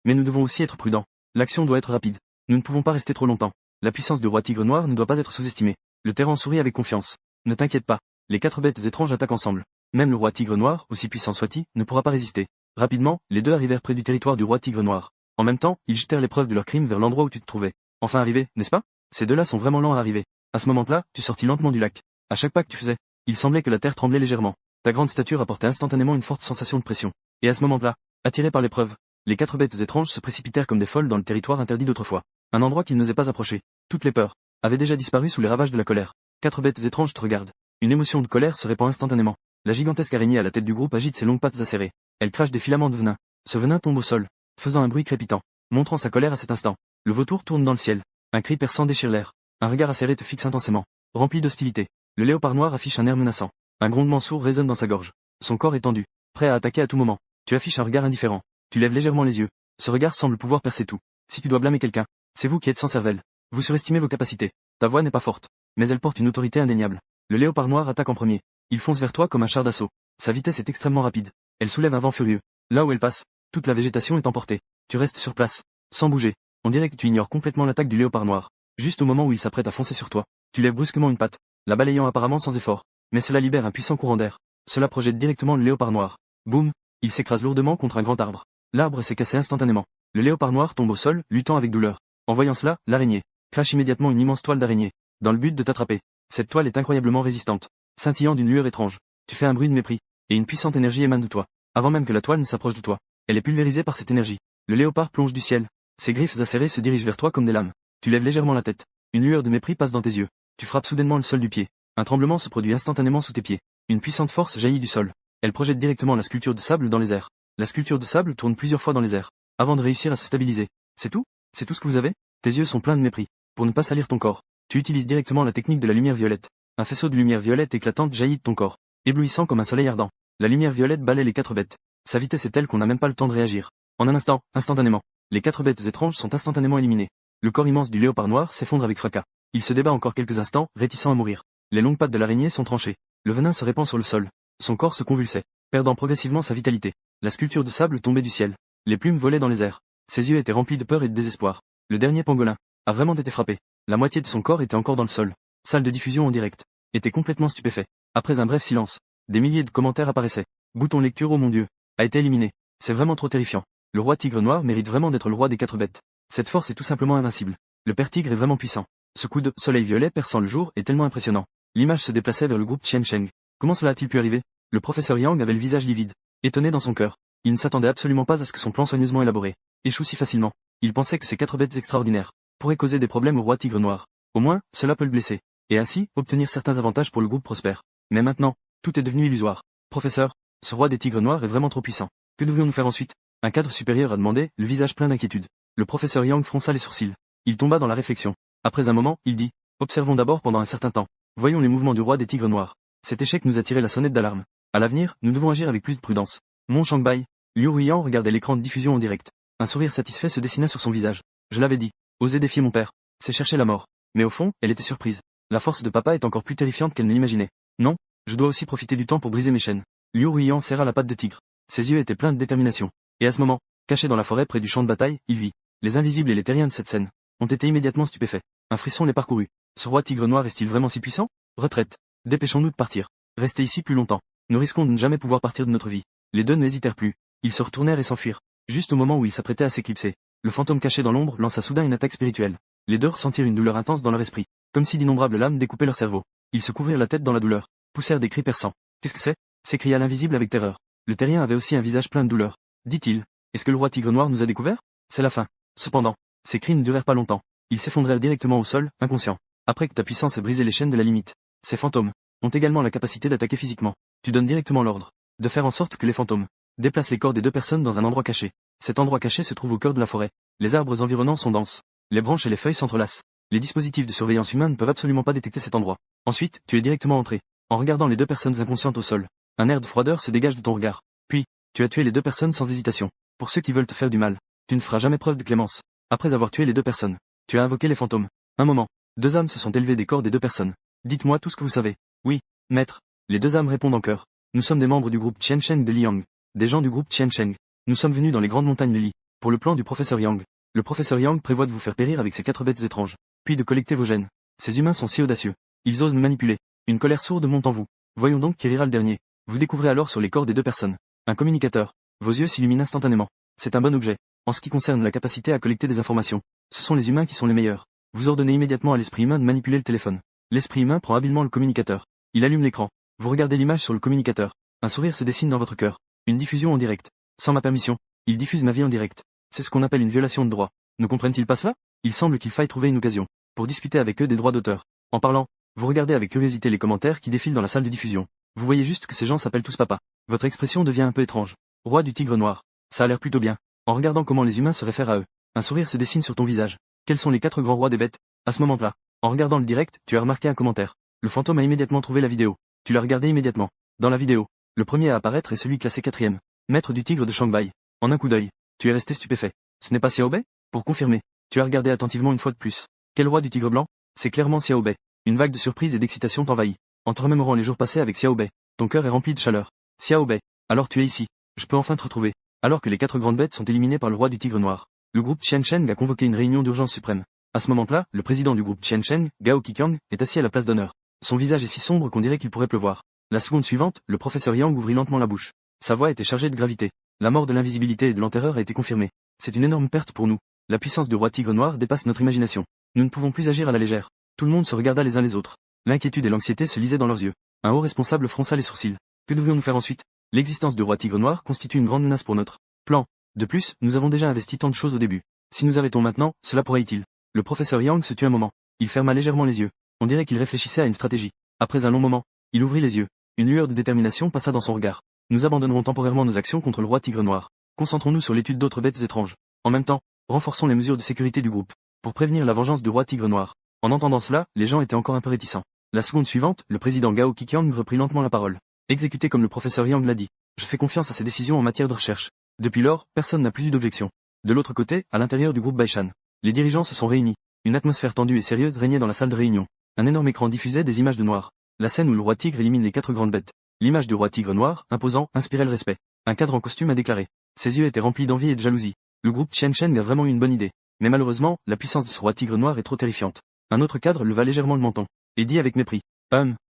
Mais nous devons aussi être prudents. L'action doit être rapide. Nous ne pouvons pas rester trop longtemps. La puissance du roi tigre noir ne doit pas être sous-estimée. Le Terran sourit avec confiance. Ne t'inquiète pas. Les 4 bêtes étranges attaquent ensemble. Même le roi tigre noir, aussi puissant soit-il, ne pourra pas résister. Rapidement, les deux arrivèrent près du territoire du roi tigre noir. En même temps, ils jetèrent les preuves de leur crime vers l'endroit où tu te trouvais. Enfin arrivé, n'est-ce pas? Ces deux-là sont vraiment lents à arriver. À ce moment-là, tu sortis lentement du lac. À chaque pas que tu faisais, il semblait que la terre tremblait légèrement. Ta grande stature apportait instantanément une forte sensation de pression. Et à ce moment-là, attirés par les preuves, les 4 bêtes étranges se précipitèrent comme des folles dans le territoire interdit d'autrefois. Un endroit qu'ils n'osaient pas approcher. Toutes les peurs avaient déjà disparu sous les ravages de la colère. 4 bêtes étranges te regardent. Une émotion de colère se répand instantanément. La gigantesque araignée à la tête du groupe agite ses longues pattes acérées. Elle crache des filaments de venin. Ce venin tombe au sol, faisant un bruit crépitant, montrant sa colère à cet instant. Le vautour tourne dans le ciel. Un cri perçant déchire l'air. Un regard acéré te fixe intensément, rempli d'hostilité. Le léopard noir affiche un air menaçant. Un grondement sourd résonne dans sa gorge. Son corps est tendu, prêt à attaquer à tout moment. Tu affiches un regard indifférent. Tu lèves légèrement les yeux. Ce regard semble pouvoir percer tout. Si tu dois blâmer quelqu'un, c'est vous qui êtes sans cervelle. Vous surestimez vos capacités. Ta voix n'est pas forte, mais elle porte une autorité indéniable. Le léopard noir attaque en premier. Il fonce vers toi comme un char d'assaut. Sa vitesse est extrêmement rapide. Elle soulève un vent furieux. Là où elle passe, toute la végétation est emportée. Tu restes sur place, sans bouger. On dirait que tu ignores complètement l'attaque du léopard noir. Juste au moment où il s'apprête à foncer sur toi, tu lèves brusquement une patte, la balayant apparemment sans effort. Mais cela libère un puissant courant d'air. Cela projette directement le léopard noir. Boum, il s'écrase lourdement contre un grand arbre. L'arbre s'est cassé instantanément. Le léopard noir tombe au sol, luttant avec douleur. En voyant cela, l'araignée crache immédiatement une immense toile d'araignée, dans le but de t'attraper. Cette toile est incroyablement résistante, scintillant d'une lueur étrange. Tu fais un bruit de mépris, et une puissante énergie émane de toi. Avant même que la toile ne s'approche de toi, elle est pulvérisée par cette énergie. Le léopard plonge du ciel. Ses griffes acérées se dirigent vers toi comme des lames. Tu lèves légèrement la tête. Une lueur de mépris passe dans tes yeux. Tu frappes soudainement le sol du pied. Un tremblement se produit instantanément sous tes pieds. Une puissante force jaillit du sol. Elle projette directement la sculpture de sable dans les airs. La sculpture de sable tourne plusieurs fois dans les airs, avant de réussir à se stabiliser. C'est tout? C'est tout ce que vous avez? Tes yeux sont pleins de mépris. Pour ne pas salir ton corps, tu utilises directement la technique de la lumière violette. Un faisceau de lumière violette éclatante jaillit de ton corps, éblouissant comme un soleil ardent. La lumière violette balaie les 4 bêtes. Sa vitesse est telle qu'on n'a même pas le temps de réagir. En un instant, instantanément, les 4 bêtes étranges sont instantanément éliminées. Le corps immense du léopard noir s'effondre avec fracas. Il se débat encore quelques instants, réticent à mourir. Les longues pattes de l'araignée sont tranchées. Le venin se répand sur le sol. Son corps se convulsait, perdant progressivement sa vitalité. La sculpture de sable tombait du ciel. Les plumes volaient dans les airs. Ses yeux étaient remplis de peur et de désespoir. Le dernier pangolin a vraiment été frappé. La moitié de son corps était encore dans le sol. Salle de diffusion en direct était complètement stupéfait. Après un bref silence, des milliers de commentaires apparaissaient. Bouton lecture, oh mon Dieu, a été éliminé. C'est vraiment trop terrifiant. Le roi tigre noir mérite vraiment d'être le roi des 4 bêtes. Cette force est tout simplement invincible. Le père tigre est vraiment puissant. Ce coup de soleil violet perçant le jour est tellement impressionnant. L'image se déplaçait vers le groupe Chen Sheng. Comment cela a-t-il pu arriver? Le professeur Yang avait le visage livide, étonné dans son cœur. Il ne s'attendait absolument pas à ce que son plan soigneusement élaboré échoue si facilement. Il pensait que ces 4 bêtes extraordinaires pourraient causer des problèmes au roi tigre noir. Au moins, cela peut le blesser, et ainsi, obtenir certains avantages pour le groupe prospère. Mais maintenant, tout est devenu illusoire. Professeur, ce roi des tigres noirs est vraiment trop puissant. Que devions-nous faire ensuite? Un cadre supérieur a demandé, le visage plein d'inquiétude. Le professeur Yang fronça les sourcils. Il tomba dans la réflexion. Après un moment, il dit, observons d'abord pendant un certain temps. Voyons les mouvements du roi des tigres noirs. Cet échec nous a tiré la sonnette d'alarme. À l'avenir, nous devons agir avec plus de prudence. Mon Shangbai, Liu Ruiyan regardait l'écran de diffusion en direct. Un sourire satisfait se dessina sur son visage. Je l'avais dit. Oser défier mon père, c'est chercher la mort. Mais au fond, elle était surprise. La force de papa est encore plus terrifiante qu'elle ne l'imaginait. Non, je dois aussi profiter du temps pour briser mes chaînes. Liu Ruiyan serra la patte de tigre. Ses yeux étaient pleins de détermination. Et à ce moment, caché dans la forêt près du champ de bataille, il vit. Les invisibles et les terriens de cette scène ont été immédiatement stupéfaits. Un frisson les parcourut. Ce roi tigre noir est-il vraiment si puissant? Retraite. Dépêchons-nous de partir. Rester ici plus longtemps. Nous risquons de ne jamais pouvoir partir de notre vie. Les deux n'hésitèrent plus. Ils se retournèrent et s'enfuirent. Juste au moment où ils s'apprêtaient à s'éclipser, le fantôme caché dans l'ombre lança soudain une attaque spirituelle. Les deux ressentirent une douleur intense dans leur esprit, comme si d'innombrables lames découpaient leur cerveau. Ils se couvrirent la tête dans la douleur, poussèrent des cris perçants. Qu'est-ce que c'est? S'écria l'invisible avec terreur. Le terrien avait aussi un visage plein de douleur. Dit-il, est-ce que le roi tigre noir nous a découvert? C'est la fin. Cependant, ces cris ne durèrent pas longtemps. Ils s'effondrèrent directement au sol, inconscients. Après que ta puissance ait brisé les chaînes de la limite, ces fantômes ont également la capacité d'attaquer physiquement. Tu donnes directement l'ordre de faire en sorte que les fantômes déplacent les corps des deux personnes dans un endroit caché. Cet endroit caché se trouve au cœur de la forêt. Les arbres environnants sont denses. Les branches et les feuilles s'entrelacent. Les dispositifs de surveillance humaine ne peuvent absolument pas détecter cet endroit. Ensuite, tu es directement entré. En regardant les deux personnes inconscientes au sol, un air de froideur se dégage de ton regard. Puis, tu as tué les deux personnes sans hésitation. Pour ceux qui veulent te faire du mal, tu ne feras jamais preuve de clémence. Après avoir tué les deux personnes, tu as invoqué les fantômes. Un moment. 2 âmes se sont élevées des corps des 2 personnes. Dites-moi tout ce que vous savez. Oui, maître. Les 2 âmes répondent en chœur. Nous sommes des membres du groupe Chen Sheng de Liang. Des gens du groupe Chen Sheng. Nous sommes venus dans les grandes montagnes de Li, pour le plan du professeur Yang. Le professeur Yang prévoit de vous faire périr avec ces 4 bêtes étranges, puis de collecter vos gènes. Ces humains sont si audacieux. Ils osent nous manipuler. Une colère sourde monte en vous. Voyons donc qui rira le dernier. Vous découvrez alors sur les corps des 2 personnes un communicateur. Vos yeux s'illuminent instantanément. C'est un bon objet. En ce qui concerne la capacité à collecter des informations, ce sont les humains qui sont les meilleurs. Vous ordonnez immédiatement à l'esprit humain de manipuler le téléphone. L'esprit humain prend habilement le communicateur. Il allume l'écran. Vous regardez l'image sur le communicateur. Un sourire se dessine dans votre cœur. Une diffusion en direct. Sans ma permission, il diffuse ma vie en direct. C'est ce qu'on appelle une violation de droit. Ne comprennent-ils pas cela? Il semble qu'il faille trouver une occasion pour discuter avec eux des droits d'auteur. En parlant, vous regardez avec curiosité les commentaires qui défilent dans la salle de diffusion. Vous voyez juste que ces gens s'appellent tous papa. Votre expression devient un peu étrange. Roi du tigre noir. Ça a l'air plutôt bien. En regardant comment les humains se réfèrent à eux, un sourire se dessine sur ton visage. Quels sont les 4 grands rois des bêtes? À ce moment-là, en regardant le direct, tu as remarqué un commentaire. Le fantôme a immédiatement trouvé la vidéo. Tu l'as regardé immédiatement. Dans la vidéo, le premier à apparaître est celui classé 4e. Maître du tigre de Shanghai. En un coup d'œil, tu es resté stupéfait. Ce n'est pas Xiao Bei? Pour confirmer, tu as regardé attentivement une fois de plus. Quel roi du tigre blanc? C'est clairement Xiao Bei. Une vague de surprise et d'excitation t'envahit. En te remémorant les jours passés avec Xiao Bei, ton cœur est rempli de chaleur. Xiao Bei, alors tu es ici. Je peux enfin te retrouver. Alors que les 4 grandes bêtes sont éliminées par le roi du tigre noir, le groupe Qiansheng a convoqué une réunion d'urgence suprême. À ce moment-là, le président du groupe Qiansheng, Gao Qiqiang, est assis à la place d'honneur. Son visage est si sombre qu'on dirait qu'il pourrait pleuvoir. La seconde suivante, le professeur Yang ouvrit lentement la bouche. Sa voix était chargée de gravité. La mort de l'invisibilité et de l'enterreur a été confirmée. C'est une énorme perte pour nous. La puissance du roi tigre noir dépasse notre imagination. Nous ne pouvons plus agir à la légère. Tout le monde se regarda les uns les autres. L'inquiétude et l'anxiété se lisaient dans leurs yeux. Un haut responsable fronça les sourcils. Que devions-nous faire ensuite? L'existence du roi tigre noir constitue une grande menace pour notre plan. De plus, nous avons déjà investi tant de choses au début. Si nous arrêtons maintenant, cela pourrait-il? Le professeur Yang se tut un moment. Il ferma légèrement les yeux. On dirait qu'il réfléchissait à une stratégie. Après un long moment, il ouvrit les yeux. Une lueur de détermination passa dans son regard. Nous abandonnerons temporairement nos actions contre le roi tigre noir. Concentrons-nous sur l'étude d'autres bêtes étranges. En même temps, renforçons les mesures de sécurité du groupe, pour prévenir la vengeance du roi tigre noir. En entendant cela, les gens étaient encore un peu réticents. La seconde suivante, le président Gao Qiqiang reprit lentement la parole. Exécuté comme le professeur Yang l'a dit. Je fais confiance à ses décisions en matière de recherche. Depuis lors, personne n'a plus eu d'objection. De l'autre côté, à l'intérieur du groupe Baishan, les dirigeants se sont réunis. Une atmosphère tendue et sérieuse régnait dans la salle de réunion. Un énorme écran diffusait des images de noir. La scène où le roi tigre élimine les 4 grandes bêtes. L'image du roi tigre noir, imposant, inspirait le respect. Un cadre en costume a déclaré. Ses yeux étaient remplis d'envie et de jalousie. Le groupe Qiansheng a vraiment eu une bonne idée. Mais malheureusement, la puissance de ce roi tigre noir est trop terrifiante. Un autre cadre leva légèrement le menton, et dit avec mépris.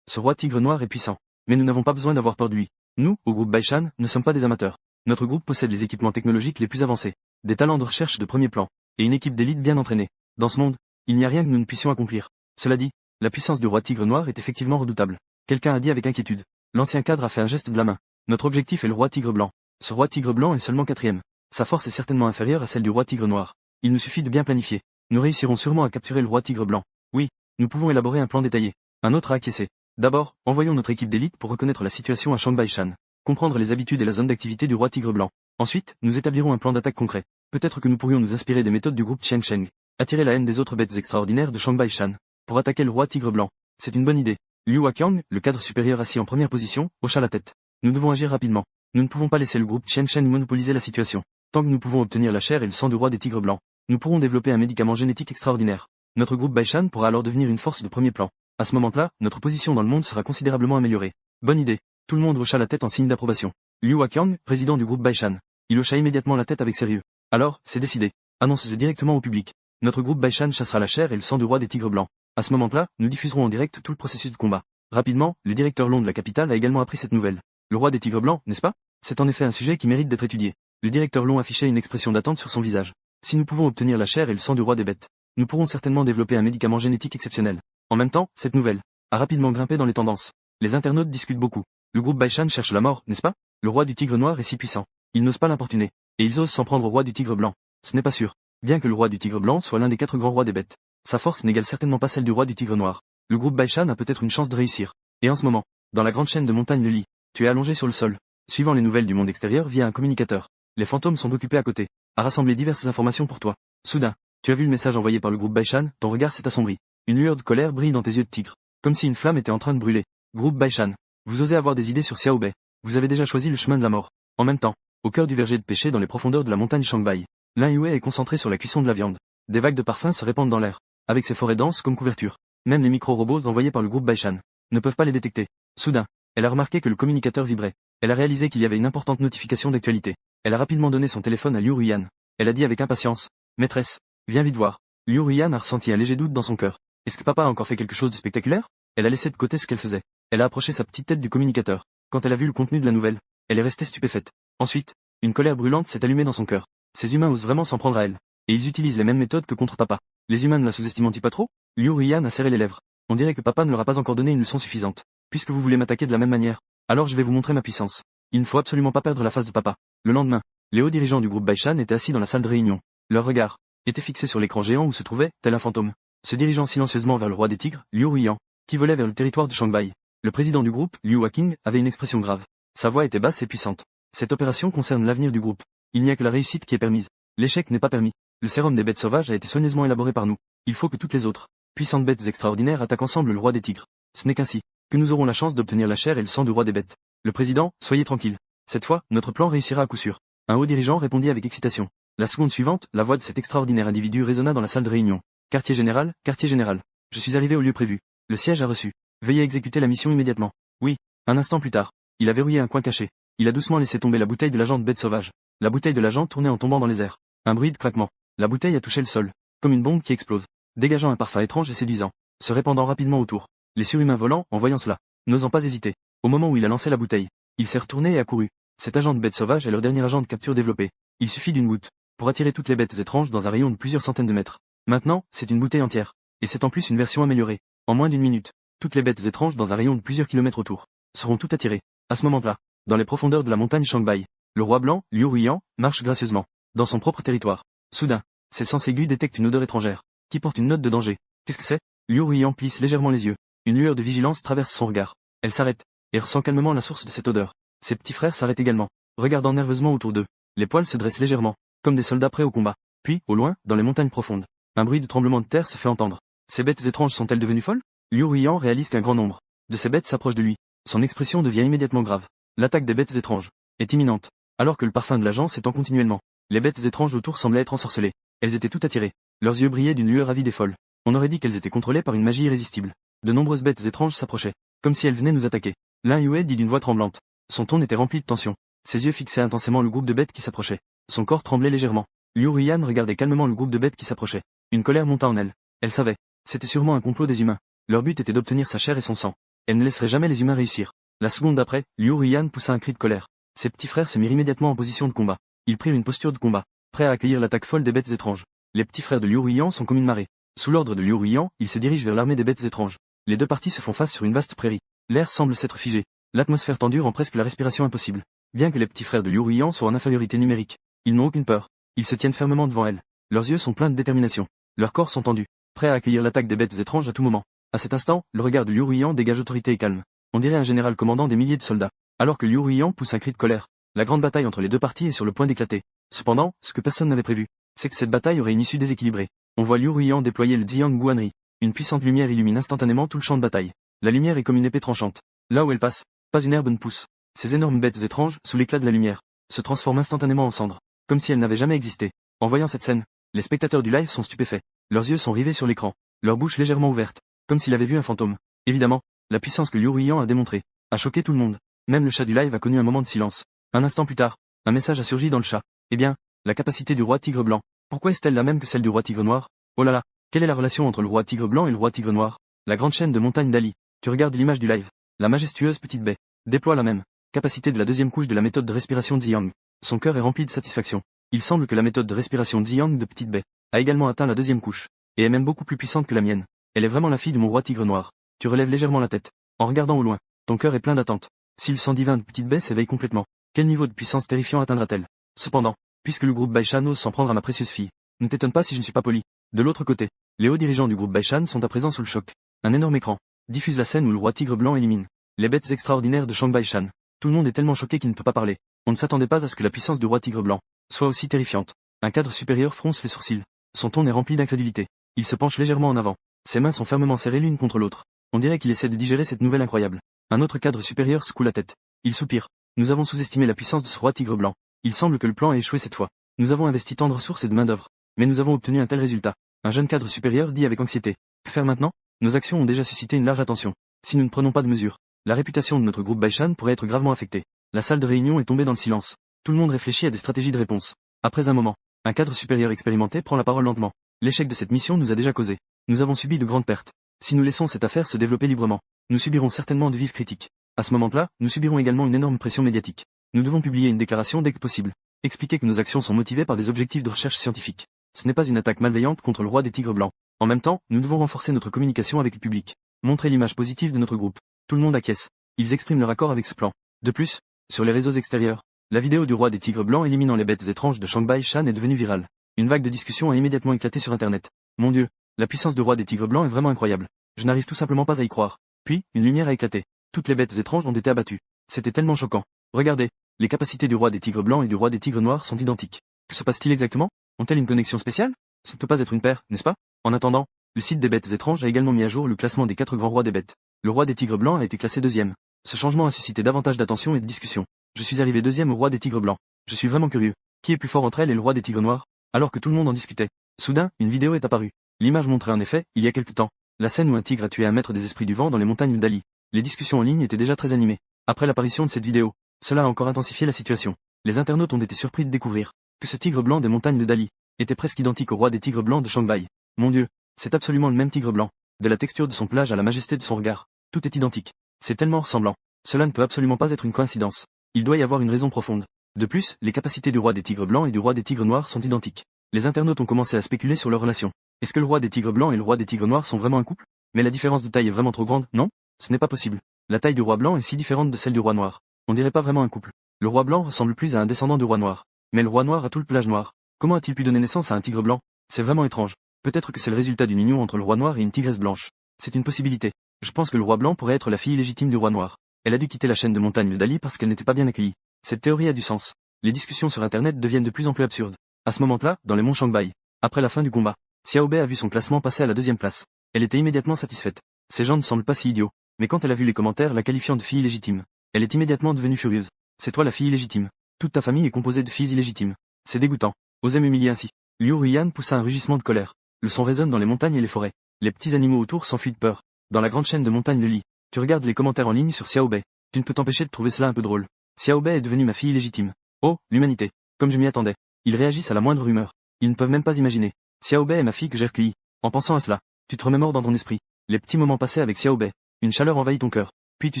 Ce roi tigre noir est puissant. Mais nous n'avons pas besoin d'avoir peur de lui. Nous, au groupe Baishan, ne sommes pas des amateurs. Notre groupe possède les équipements technologiques les plus avancés, des talents de recherche de premier plan, et une équipe d'élite bien entraînée. Dans ce monde, il n'y a rien que nous ne puissions accomplir. Cela dit, la puissance du roi tigre noir est effectivement redoutable. Quelqu'un a dit avec inquiétude. L'ancien cadre a fait un geste de la main. Notre objectif est le roi tigre blanc. Ce roi tigre blanc est seulement 4e. Sa force est certainement inférieure à celle du roi tigre noir. Il nous suffit de bien planifier. Nous réussirons sûrement à capturer le roi tigre blanc. Oui, nous pouvons élaborer un plan détaillé. Un autre a acquiescé. D'abord, envoyons notre équipe d'élite pour reconnaître la situation à Shanghai-Shan, comprendre les habitudes et la zone d'activité du roi tigre blanc. Ensuite, nous établirons un plan d'attaque concret. Peut-être que nous pourrions nous inspirer des méthodes du groupe Qiansheng, attirer la haine des autres bêtes extraordinaires de Shanghai-Shan, pour attaquer le roi tigre blanc. C'est une bonne idée. Liu Waqiang, le cadre supérieur assis en première position, hocha la tête. Nous devons agir rapidement. Nous ne pouvons pas laisser le groupe Qiansheng monopoliser la situation. Tant que nous pouvons obtenir la chair et le sang du roi des tigres blancs, nous pourrons développer un médicament génétique extraordinaire. Notre groupe Baishan pourra alors devenir une force de premier plan. À ce moment-là, notre position dans le monde sera considérablement améliorée. Bonne idée. Tout le monde hocha la tête en signe d'approbation. Liu Waqiang, président du groupe Baishan. Il hocha immédiatement la tête avec sérieux. Alors, c'est décidé. Annonce-le directement au public. Notre groupe Baishan chassera la chair et le sang du roi des tigres blancs. À ce moment-là, nous diffuserons en direct tout le processus de combat. Rapidement, le directeur Long de la capitale a également appris cette nouvelle. Le roi des tigres blancs, n'est-ce pas? C'est en effet un sujet qui mérite d'être étudié. Le directeur Long affichait une expression d'attente sur son visage. Si nous pouvons obtenir la chair et le sang du roi des bêtes, nous pourrons certainement développer un médicament génétique exceptionnel. En même temps, cette nouvelle a rapidement grimpé dans les tendances. Les internautes discutent beaucoup. Le groupe Baishan cherche la mort, n'est-ce pas? Le roi du tigre noir est si puissant. Ils n'osent pas l'importuner. Et ils osent s'en prendre au roi du tigre blanc. Ce n'est pas sûr. Bien que le roi du tigre blanc soit l'un des 4 grands rois des bêtes, sa force n'égale certainement pas celle du roi du tigre noir. Le groupe Baishan a peut-être une chance de réussir. Et en ce moment, dans la grande chaîne de montagnes Lili, tu es allongé sur le sol, suivant les nouvelles du monde extérieur via un communicateur. Les fantômes sont occupés à côté, à rassembler diverses informations pour toi. Soudain, tu as vu le message envoyé par le groupe Baishan, ton regard s'est assombri. Une lueur de colère brille dans tes yeux de tigre, comme si une flamme était en train de brûler. Groupe Baishan, vous osez avoir des idées sur Xiao Bei. Vous avez déjà choisi le chemin de la mort. En même temps, au cœur du verger de pêcher dans les profondeurs de la montagne Shanghai, Lin Yue est concentré sur la cuisson de la viande. Des vagues de parfums se répandent dans l'air, avec ces forêts denses comme couverture. Même les micro-robots envoyés par le groupe Baishan ne peuvent pas les détecter. Soudain, elle a remarqué que le communicateur vibrait. Elle a réalisé qu'il y avait une importante notification d'actualité. Elle a rapidement donné son téléphone à Liu Ruyan. Elle a dit avec impatience, Maîtresse, viens vite voir. Liu Ruiyan a ressenti un léger doute dans son cœur. Est-ce que papa a encore fait quelque chose de spectaculaire? Elle a laissé de côté ce qu'elle faisait. Elle a approché sa petite tête du communicateur. Quand elle a vu le contenu de la nouvelle, elle est restée stupéfaite. Ensuite, une colère brûlante s'est allumée dans son cœur. Ces humains osent vraiment s'en prendre à elle. Et ils utilisent les mêmes méthodes que contre papa. Les humains ne la sous-estiment-ils pas trop? Liu Ruiyan a serré les lèvres. On dirait que papa ne leur a pas encore donné une leçon suffisante. Puisque vous voulez m'attaquer de la même manière, alors je vais vous montrer ma puissance. Il ne faut absolument pas perdre la face de papa. Le lendemain, les hauts dirigeants du groupe Baishan étaient assis dans la salle de réunion. Leur regard était fixé sur l'écran géant où se trouvait, tel un fantôme, se dirigeant silencieusement vers le roi des tigres, Liu Ruiyan, qui volait vers le territoire de Shanghai. Le président du groupe, Liu Waking, avait une expression grave. Sa voix était basse et puissante. Cette opération concerne l'avenir du groupe. Il n'y a que la réussite qui est permise. L'échec n'est pas permis. Le sérum des bêtes sauvages a été soigneusement élaboré par nous. Il faut que toutes les autres puissantes bêtes extraordinaires attaquent ensemble le roi des tigres. Ce n'est qu'ainsi que nous aurons la chance d'obtenir la chair et le sang du roi des bêtes. Le président, soyez tranquille. Cette fois, notre plan réussira à coup sûr. Un haut dirigeant répondit avec excitation. La seconde suivante, la voix de cet extraordinaire individu résonna dans la salle de réunion. Quartier général, quartier général. Je suis arrivé au lieu prévu. Le siège a reçu. Veuillez exécuter la mission immédiatement. Oui. Un instant plus tard, il a verrouillé un coin caché. Il a doucement laissé tomber la bouteille de l'agent de bête sauvage. La bouteille de l'agent tournait en tombant dans les airs. Un bruit de craquement. La bouteille a touché le sol, comme une bombe qui explose, dégageant un parfum étrange et séduisant, se répandant rapidement autour. Les surhumains volants, en voyant cela, n'osant pas hésiter. Au moment où il a lancé la bouteille, il s'est retourné et a couru. Cet agent de bête sauvage est leur dernier agent de capture développé. Il suffit d'une goutte pour attirer toutes les bêtes étranges dans un rayon de plusieurs centaines de mètres. Maintenant, c'est une bouteille entière. Et c'est en plus une version améliorée. En moins d'une minute, toutes les bêtes étranges dans un rayon de plusieurs kilomètres autour seront toutes attirées. À ce moment-là, dans les profondeurs de la montagne Shanghai, le roi blanc, Liu Ruiyan, marche gracieusement dans son propre territoire. Soudain, ses sens aigus détectent une odeur étrangère qui porte une note de danger. Qu'est-ce que c'est? Liu Ruiyan plisse légèrement les yeux. Une lueur de vigilance traverse son regard. Elle s'arrête et ressent calmement la source de cette odeur. Ses petits frères s'arrêtent également, regardant nerveusement autour d'eux. Les poils se dressent légèrement, comme des soldats prêts au combat. Puis, au loin, dans les montagnes profondes, un bruit de tremblement de terre se fait entendre. Ces bêtes étranges sont-elles devenues folles? Liu Ruiyan réalise qu'un grand nombre de ces bêtes s'approchent de lui. Son expression devient immédiatement grave. L'attaque des bêtes étranges est imminente, alors que le parfum de l'agent s'étend continuellement. Les bêtes étranges autour semblaient être ensorcelées. Elles étaient toutes attirées. Leurs yeux brillaient d'une lueur avide et folle. On aurait dit qu'elles étaient contrôlées par une magie irrésistible. De nombreuses bêtes étranges s'approchaient, comme si elles venaient nous attaquer. Lin Yue dit d'une voix tremblante. Son ton était rempli de tension. Ses yeux fixaient intensément le groupe de bêtes qui s'approchait. Son corps tremblait légèrement. Liu Ruiyan regardait calmement le groupe de bêtes qui s'approchait. Une colère monta en elle. Elle savait. C'était sûrement un complot des humains. Leur but était d'obtenir sa chair et son sang. Elle ne laisserait jamais les humains réussir. La seconde d'après, Liu Ruiyan poussa un cri de colère. Ses petits frères se mirent immédiatement en position de combat. Ils prirent une posture de combat, prêts à accueillir l'attaque folle des bêtes étranges. Les petits frères de Liu Ruiyan sont comme une marée. Sous l'ordre de Liu Ruiyan, ils se dirigent vers l'armée des bêtes étranges. Les deux parties se font face sur une vaste prairie. L'air semble s'être figé. L'atmosphère tendue rend presque la respiration impossible. Bien que les petits frères de Liu Ruiyan soient en infériorité numérique, ils n'ont aucune peur. Ils se tiennent fermement devant elle. Leurs yeux sont pleins de détermination. Leurs corps sont tendus, prêts à accueillir l'attaque des bêtes étranges à tout moment. À cet instant, le regard de Liu Ruiyan dégage autorité et calme. On dirait un général commandant des milliers de soldats. Alors que Liu Ruiyan pousse un cri de colère. La grande bataille entre les deux parties est sur le point d'éclater. Cependant, ce que personne n'avait prévu, c'est que cette bataille aurait une issue déséquilibrée. On voit Liu Ruiyan déployer le Ziyang Guanri. Une puissante lumière illumine instantanément tout le champ de bataille. La lumière est comme une épée tranchante. Là où elle passe, pas une herbe ne pousse. Ces énormes bêtes étranges, sous l'éclat de la lumière, se transforment instantanément en cendres, comme si elles n'avaient jamais existé. En voyant cette scène, les spectateurs du live sont stupéfaits. Leurs yeux sont rivés sur l'écran, leur bouche légèrement ouverte, comme s'ils avaient vu un fantôme. Évidemment, la puissance que Liu Ruiyan a démontrée a choqué tout le monde. Même le chat du live a connu un moment de silence. Un instant plus tard, un message a surgi dans le chat. Eh bien, la capacité du roi tigre blanc. Pourquoi est-elle la même que celle du roi tigre noir? Oh là là, quelle est la relation entre le roi tigre blanc et le roi tigre noir? La grande chaîne de montagnes d'Ali. Tu regardes l'image du live. La majestueuse petite baie déploie la même capacité de la deuxième couche de la méthode de respiration de Ziyang. Son cœur est rempli de satisfaction. Il semble que la méthode de respiration de Ziyang de petite baie a également atteint la deuxième couche, et est même beaucoup plus puissante que la mienne. Elle est vraiment la fille de mon roi tigre noir. Tu relèves légèrement la tête, en regardant au loin. Ton cœur est plein d'attente. Si le sang divin de petite baie s'éveille complètement, quel niveau de puissance terrifiant atteindra-t-elle? Cependant, puisque le groupe Baishan ose s'en prendre à ma précieuse fille, ne t'étonne pas si je ne suis pas poli. De l'autre côté, les hauts dirigeants du groupe Baishan sont à présent sous le choc. Un énorme écran diffuse la scène où le roi tigre blanc élimine les bêtes extraordinaires de Shanghai Shan. Tout le monde est tellement choqué qu'il ne peut pas parler. On ne s'attendait pas à ce que la puissance du roi tigre blanc soit aussi terrifiante. Un cadre supérieur fronce les sourcils. Son ton est rempli d'incrédulité. Il se penche légèrement en avant. Ses mains sont fermement serrées l'une contre l'autre. On dirait qu'il essaie de digérer cette nouvelle incroyable. Un autre cadre supérieur secoue la tête. Il soupire. Nous avons sous-estimé la puissance de ce roi tigre blanc. Il semble que le plan ait échoué cette fois. Nous avons investi tant de ressources et de main-d'œuvre, mais nous avons obtenu un tel résultat. Un jeune cadre supérieur dit avec anxiété. Que faire maintenant? Nos actions ont déjà suscité une large attention. Si nous ne prenons pas de mesures, la réputation de notre groupe Baishan pourrait être gravement affectée. La salle de réunion est tombée dans le silence. Tout le monde réfléchit à des stratégies de réponse. Après un moment, Un cadre supérieur expérimenté prend la parole lentement. L'échec de cette mission nous a déjà causé. Nous avons subi de grandes pertes. Si nous laissons cette affaire se développer librement, nous subirons certainement de vives critiques. À ce moment-là, nous subirons également une énorme pression médiatique. Nous devons publier une déclaration dès que possible. Expliquer que nos actions sont motivées par des objectifs de recherche scientifique. Ce n'est pas une attaque malveillante contre le roi des tigres blancs. En même temps, nous devons renforcer notre communication avec le public. Montrer l'image positive de notre groupe. Tout le monde acquiesce. Ils expriment leur accord avec ce plan. De plus, sur les réseaux extérieurs, la vidéo du roi des tigres blancs éliminant les bêtes étranges de Shanghai Shan est devenue virale. Une vague de discussion a immédiatement éclaté sur Internet. Mon Dieu, la puissance du roi des tigres blancs est vraiment incroyable. Je n'arrive tout simplement pas à y croire. Puis, une lumière a éclaté. Toutes les bêtes étranges ont été abattues. C'était tellement choquant. Regardez, les capacités du roi des tigres blancs et du roi des tigres noirs sont identiques. Que se passe-t-il exactement? Ont-elles une connexion spéciale? Ce ne peut pas être une paire, n'est-ce pas? En attendant, le site des bêtes étranges a également mis à jour le classement des 4 grands rois des bêtes. Le roi des tigres blancs a été classé 2e. Ce changement a suscité davantage d'attention et de discussion. Je suis arrivé 2e au roi des tigres blancs. Je suis vraiment curieux. Qui est plus fort entre elles et le roi des tigres noirs? Alors que tout le monde en discutait. Soudain, une vidéo est apparue. L'image montrait en effet, il y a quelque temps, la scène où un tigre a tué un maître des esprits du vent dans les montagnes d'Ali. Les discussions en ligne étaient déjà très animées. Après l'apparition de cette vidéo, cela a encore intensifié la situation. Les internautes ont été surpris de découvrir que ce tigre blanc des montagnes de Dali était presque identique au roi des tigres blancs de Shanghai. Mon Dieu, c'est absolument le même tigre blanc. De la texture de son pelage à la majesté de son regard, tout est identique. C'est tellement ressemblant. Cela ne peut absolument pas être une coïncidence. Il doit y avoir une raison profonde. De plus, les capacités du roi des tigres blancs et du roi des tigres noirs sont identiques. Les internautes ont commencé à spéculer sur leur relation. Est-ce que le roi des tigres blancs et le roi des tigres noirs sont vraiment un couple? Mais la différence de taille est vraiment trop grande, non? Ce n'est pas possible. La taille du roi blanc est si différente de celle du roi noir. On dirait pas vraiment un couple. Le roi blanc ressemble plus à un descendant du roi noir. Mais le roi noir a tout le pelage noir. Comment a-t-il pu donner naissance à un tigre blanc? C'est vraiment étrange. Peut-être que c'est le résultat d'une union entre le roi noir et une tigresse blanche. C'est une possibilité. Je pense que le roi blanc pourrait être la fille légitime du roi noir. Elle a dû quitter la chaîne de montagne de Dali parce qu'elle n'était pas bien accueillie. Cette théorie a du sens. Les discussions sur Internet deviennent de plus en plus absurdes. À ce moment-là, dans les monts Shanghai, après la fin du combat, Xiao Bei a vu son classement passer à la 2e place. Elle était immédiatement satisfaite. Ces gens ne semblent pas si idiots. Mais quand elle a vu les commentaires la qualifiant de fille illégitime, elle est immédiatement devenue furieuse. C'est toi la fille illégitime. Toute ta famille est composée de filles illégitimes. C'est dégoûtant. Osez m'humilier ainsi. Liu Ruiyan poussa un rugissement de colère. Le son résonne dans les montagnes et les forêts. Les petits animaux autour s'enfuient de peur. Dans la grande chaîne de montagnes de Li, tu regardes les commentaires en ligne sur Xiao Bei. Tu ne peux t'empêcher de trouver cela un peu drôle. Xiao Bei est devenue ma fille illégitime. Oh, l'humanité. Comme je m'y attendais. Ils réagissent à la moindre rumeur. Ils ne peuvent même pas imaginer. Xiao Bei est ma fille que j'ai recueillie. En pensant à cela, tu te remémores dans ton esprit les petits moments passés avec Xiao Bei. Une chaleur envahit ton cœur. Puis tu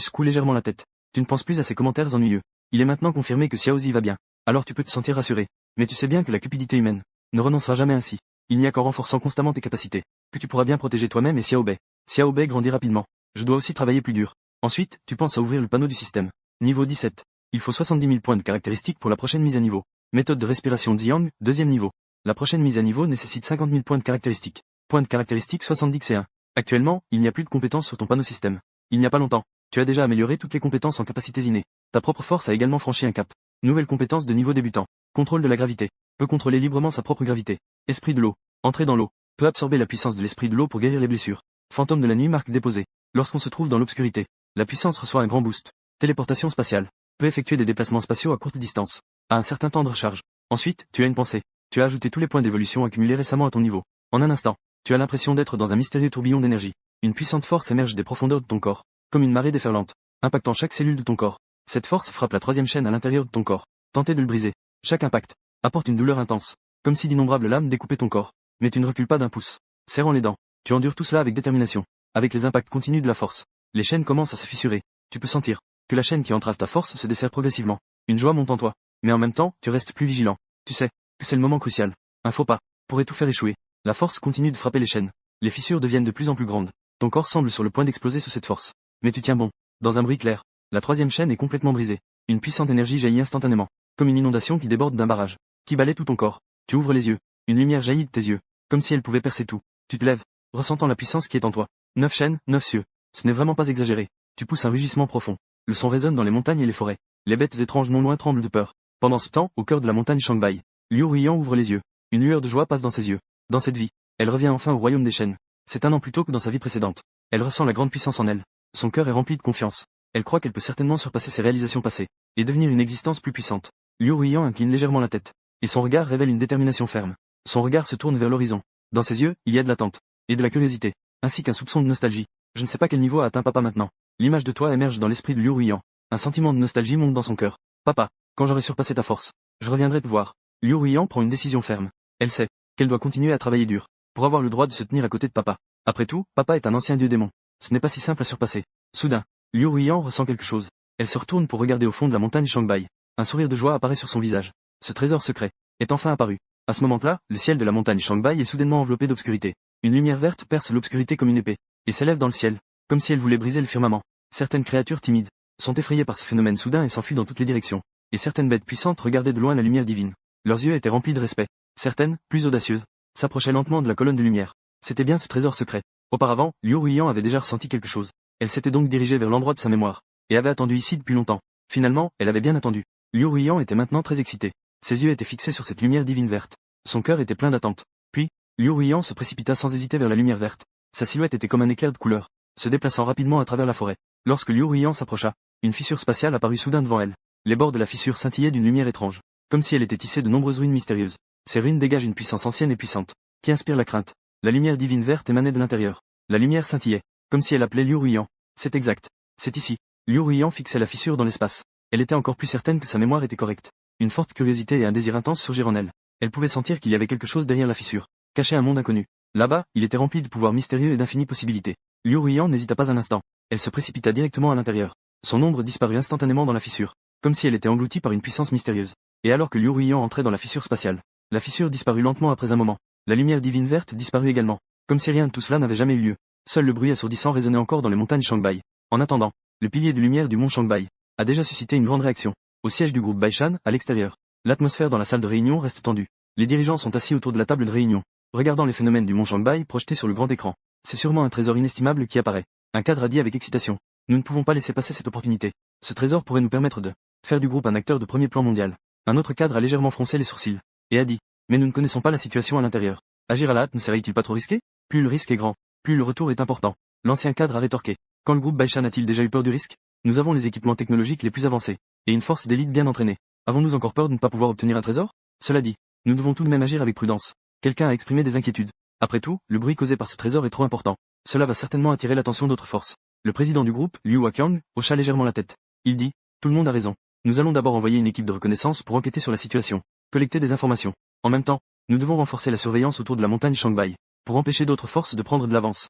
secoues légèrement la tête. Tu ne penses plus à ces commentaires ennuyeux. Il est maintenant confirmé que Xiaozi va bien. Alors tu peux te sentir rassuré. Mais tu sais bien que la cupidité humaine ne renoncera jamais ainsi. Il n'y a qu'en renforçant constamment tes capacités que tu pourras bien protéger toi-même et Xiao Bei. Xiao Bei grandit rapidement. Je dois aussi travailler plus dur. Ensuite, tu penses à ouvrir le panneau du système. Niveau 17. Il faut 70 000 points de caractéristiques pour la prochaine mise à niveau. Méthode de respiration Ziyang, 2e niveau. La prochaine mise à niveau nécessite 50 000 points de caractéristiques. Points de caractéristiques 70 C1. Actuellement, il n'y a plus de compétences sur ton panneau système. Il n'y a pas longtemps, tu as déjà amélioré toutes les compétences en capacités innées. Ta propre force a également franchi un cap. Nouvelle compétence de niveau débutant. Contrôle de la gravité. Peut contrôler librement sa propre gravité. Esprit de l'eau. Entrer dans l'eau. Peut absorber la puissance de l'esprit de l'eau pour guérir les blessures. Fantôme de la nuit marque déposée. Lorsqu'on se trouve dans l'obscurité, la puissance reçoit un grand boost. Téléportation spatiale. Peut effectuer des déplacements spatiaux à courte distance. À un certain temps de recharge. Ensuite, tu as une pensée. Tu as ajouté tous les points d'évolution accumulés récemment à ton niveau. En un instant, tu as l'impression d'être dans un mystérieux tourbillon d'énergie. Une puissante force émerge des profondeurs de ton corps, comme une marée déferlante, impactant chaque cellule de ton corps. Cette force frappe la 3e chaîne à l'intérieur de ton corps. Tentez de le briser. Chaque impact apporte une douleur intense, comme si d'innombrables lames découpaient ton corps. Mais tu ne recules pas d'un pouce. Serrant les dents, tu endures tout cela avec détermination. Avec les impacts continus de la force, les chaînes commencent à se fissurer. Tu peux sentir que la chaîne qui entrave ta force se desserre progressivement. Une joie monte en toi. Mais en même temps, tu restes plus vigilant. Tu sais que c'est le moment crucial. Un faux pas pourrait tout faire échouer. La force continue de frapper les chaînes. Les fissures deviennent de plus en plus grandes. Ton corps semble sur le point d'exploser sous cette force. Mais tu tiens bon. Dans un bruit clair, la 3e chaîne est complètement brisée. Une puissante énergie jaillit instantanément, comme une inondation qui déborde d'un barrage, qui balaie tout ton corps. Tu ouvres les yeux. Une lumière jaillit de tes yeux, comme si elle pouvait percer tout. Tu te lèves, ressentant la puissance qui est en toi. 9 chaînes, 9 cieux. Ce n'est vraiment pas exagéré. Tu pousses un rugissement profond. Le son résonne dans les montagnes et les forêts. Les bêtes étranges non loin tremblent de peur. Pendant ce temps, au cœur de la montagne Shanghai, Liu Ruiyan ouvre les yeux. Une lueur de joie passe dans ses yeux. Dans cette vie, elle revient enfin au royaume des chaînes. C'est un an plus tôt que dans sa vie précédente. Elle ressent la grande puissance en elle. Son cœur est rempli de confiance. Elle croit qu'elle peut certainement surpasser ses réalisations passées, et devenir une existence plus puissante. Liu Ruiyan incline légèrement la tête, et son regard révèle une détermination ferme. Son regard se tourne vers l'horizon. Dans ses yeux, il y a de l'attente, et de la curiosité, ainsi qu'un soupçon de nostalgie. Je ne sais pas quel niveau a atteint papa maintenant. L'image de toi émerge dans l'esprit de Liu Ruiyan. Un sentiment de nostalgie monte dans son cœur. Papa, quand j'aurai surpassé ta force, je reviendrai te voir. Liu Ruiyan prend une décision ferme. Elle sait qu'elle doit continuer à travailler dur pour avoir le droit de se tenir à côté de papa. Après tout, papa est un ancien dieu démon. Ce n'est pas si simple à surpasser. Soudain, Liu Ruiyan ressent quelque chose. Elle se retourne pour regarder au fond de la montagne Shangbai. Un sourire de joie apparaît sur son visage. Ce trésor secret est enfin apparu. À ce moment-là, le ciel de la montagne Shangbai est soudainement enveloppé d'obscurité. Une lumière verte perce l'obscurité comme une épée, et s'élève dans le ciel, comme si elle voulait briser le firmament. Certaines créatures timides sont effrayées par ce phénomène soudain et s'enfuient dans toutes les directions. Et certaines bêtes puissantes regardaient de loin la lumière divine. Leurs yeux étaient remplis de respect. Certaines, plus audacieuses, s'approchaient lentement de la colonne de lumière. C'était bien ce trésor secret. Auparavant, Liu Ruiyan avait déjà ressenti quelque chose. Elle s'était donc dirigée vers l'endroit de sa mémoire, et avait attendu ici depuis longtemps. Finalement, elle avait bien attendu. Liu Ruiyan était maintenant très excité. Ses yeux étaient fixés sur cette lumière divine verte. Son cœur était plein d'attente. Puis, Liu Ruiyan se précipita sans hésiter vers la lumière verte. Sa silhouette était comme un éclair de couleur, se déplaçant rapidement à travers la forêt. Lorsque Liu Ruiyan s'approcha, une fissure spatiale apparut soudain devant elle. Les bords de la fissure scintillaient d'une lumière étrange, comme si elle était tissée de nombreuses runes mystérieuses. Ces runes dégagent une puissance ancienne et puissante, qui inspire la crainte. La lumière divine verte émanait de l'intérieur. La lumière scintillait, comme si elle appelait Liu Ruiyan. C'est exact. C'est ici. Liu Ruiyan fixait la fissure dans l'espace. Elle était encore plus certaine que sa mémoire était correcte. Une forte curiosité et un désir intense surgirent en elle. Elle pouvait sentir qu'il y avait quelque chose derrière la fissure, caché un monde inconnu. Là-bas, il était rempli de pouvoirs mystérieux et d'infinies possibilités. Liu Ruiyan n'hésita pas un instant. Elle se précipita directement à l'intérieur. Son ombre disparut instantanément dans la fissure, comme si elle était engloutie par une puissance mystérieuse. Et alors que Liu Ruiyan entrait dans la fissure spatiale, la fissure disparut lentement après un moment. La lumière divine verte disparut également, comme si rien de tout cela n'avait jamais eu lieu. Seul le bruit assourdissant résonnait encore dans les montagnes Shangbai. En attendant, le pilier de lumière du mont Shangbai a déjà suscité une grande réaction. Au siège du groupe Baishan, à l'extérieur, l'atmosphère dans la salle de réunion reste tendue. Les dirigeants sont assis autour de la table de réunion, regardant les phénomènes du mont Shangbai projetés sur le grand écran. C'est sûrement un trésor inestimable qui apparaît. Un cadre a dit avec excitation. Nous ne pouvons pas laisser passer cette opportunité. Ce trésor pourrait nous permettre de faire du groupe un acteur de premier plan mondial. Un autre cadre a légèrement froncé les sourcils, et a dit, mais nous ne connaissons pas la situation à l'intérieur. Agir à la hâte ne serait-il pas trop risqué? Plus le risque est grand, plus le retour est important. L'ancien cadre a rétorqué. Quand le groupe Baishan a-t-il déjà eu peur du risque? Nous avons les équipements technologiques les plus avancés, et une force d'élite bien entraînée. Avons-nous encore peur de ne pas pouvoir obtenir un trésor? Cela dit, nous devons tout de même agir avec prudence. Quelqu'un a exprimé des inquiétudes. Après tout, le bruit causé par ce trésor est trop important. Cela va certainement attirer l'attention d'autres forces. Le président du groupe, Liu Waqiang, hocha légèrement la tête. Il dit, tout le monde a raison. Nous allons d'abord envoyer une équipe de reconnaissance pour enquêter sur la situation, collecter des informations. En même temps, nous devons renforcer la surveillance autour de la montagne Shangbai, pour empêcher d'autres forces de prendre de l'avance.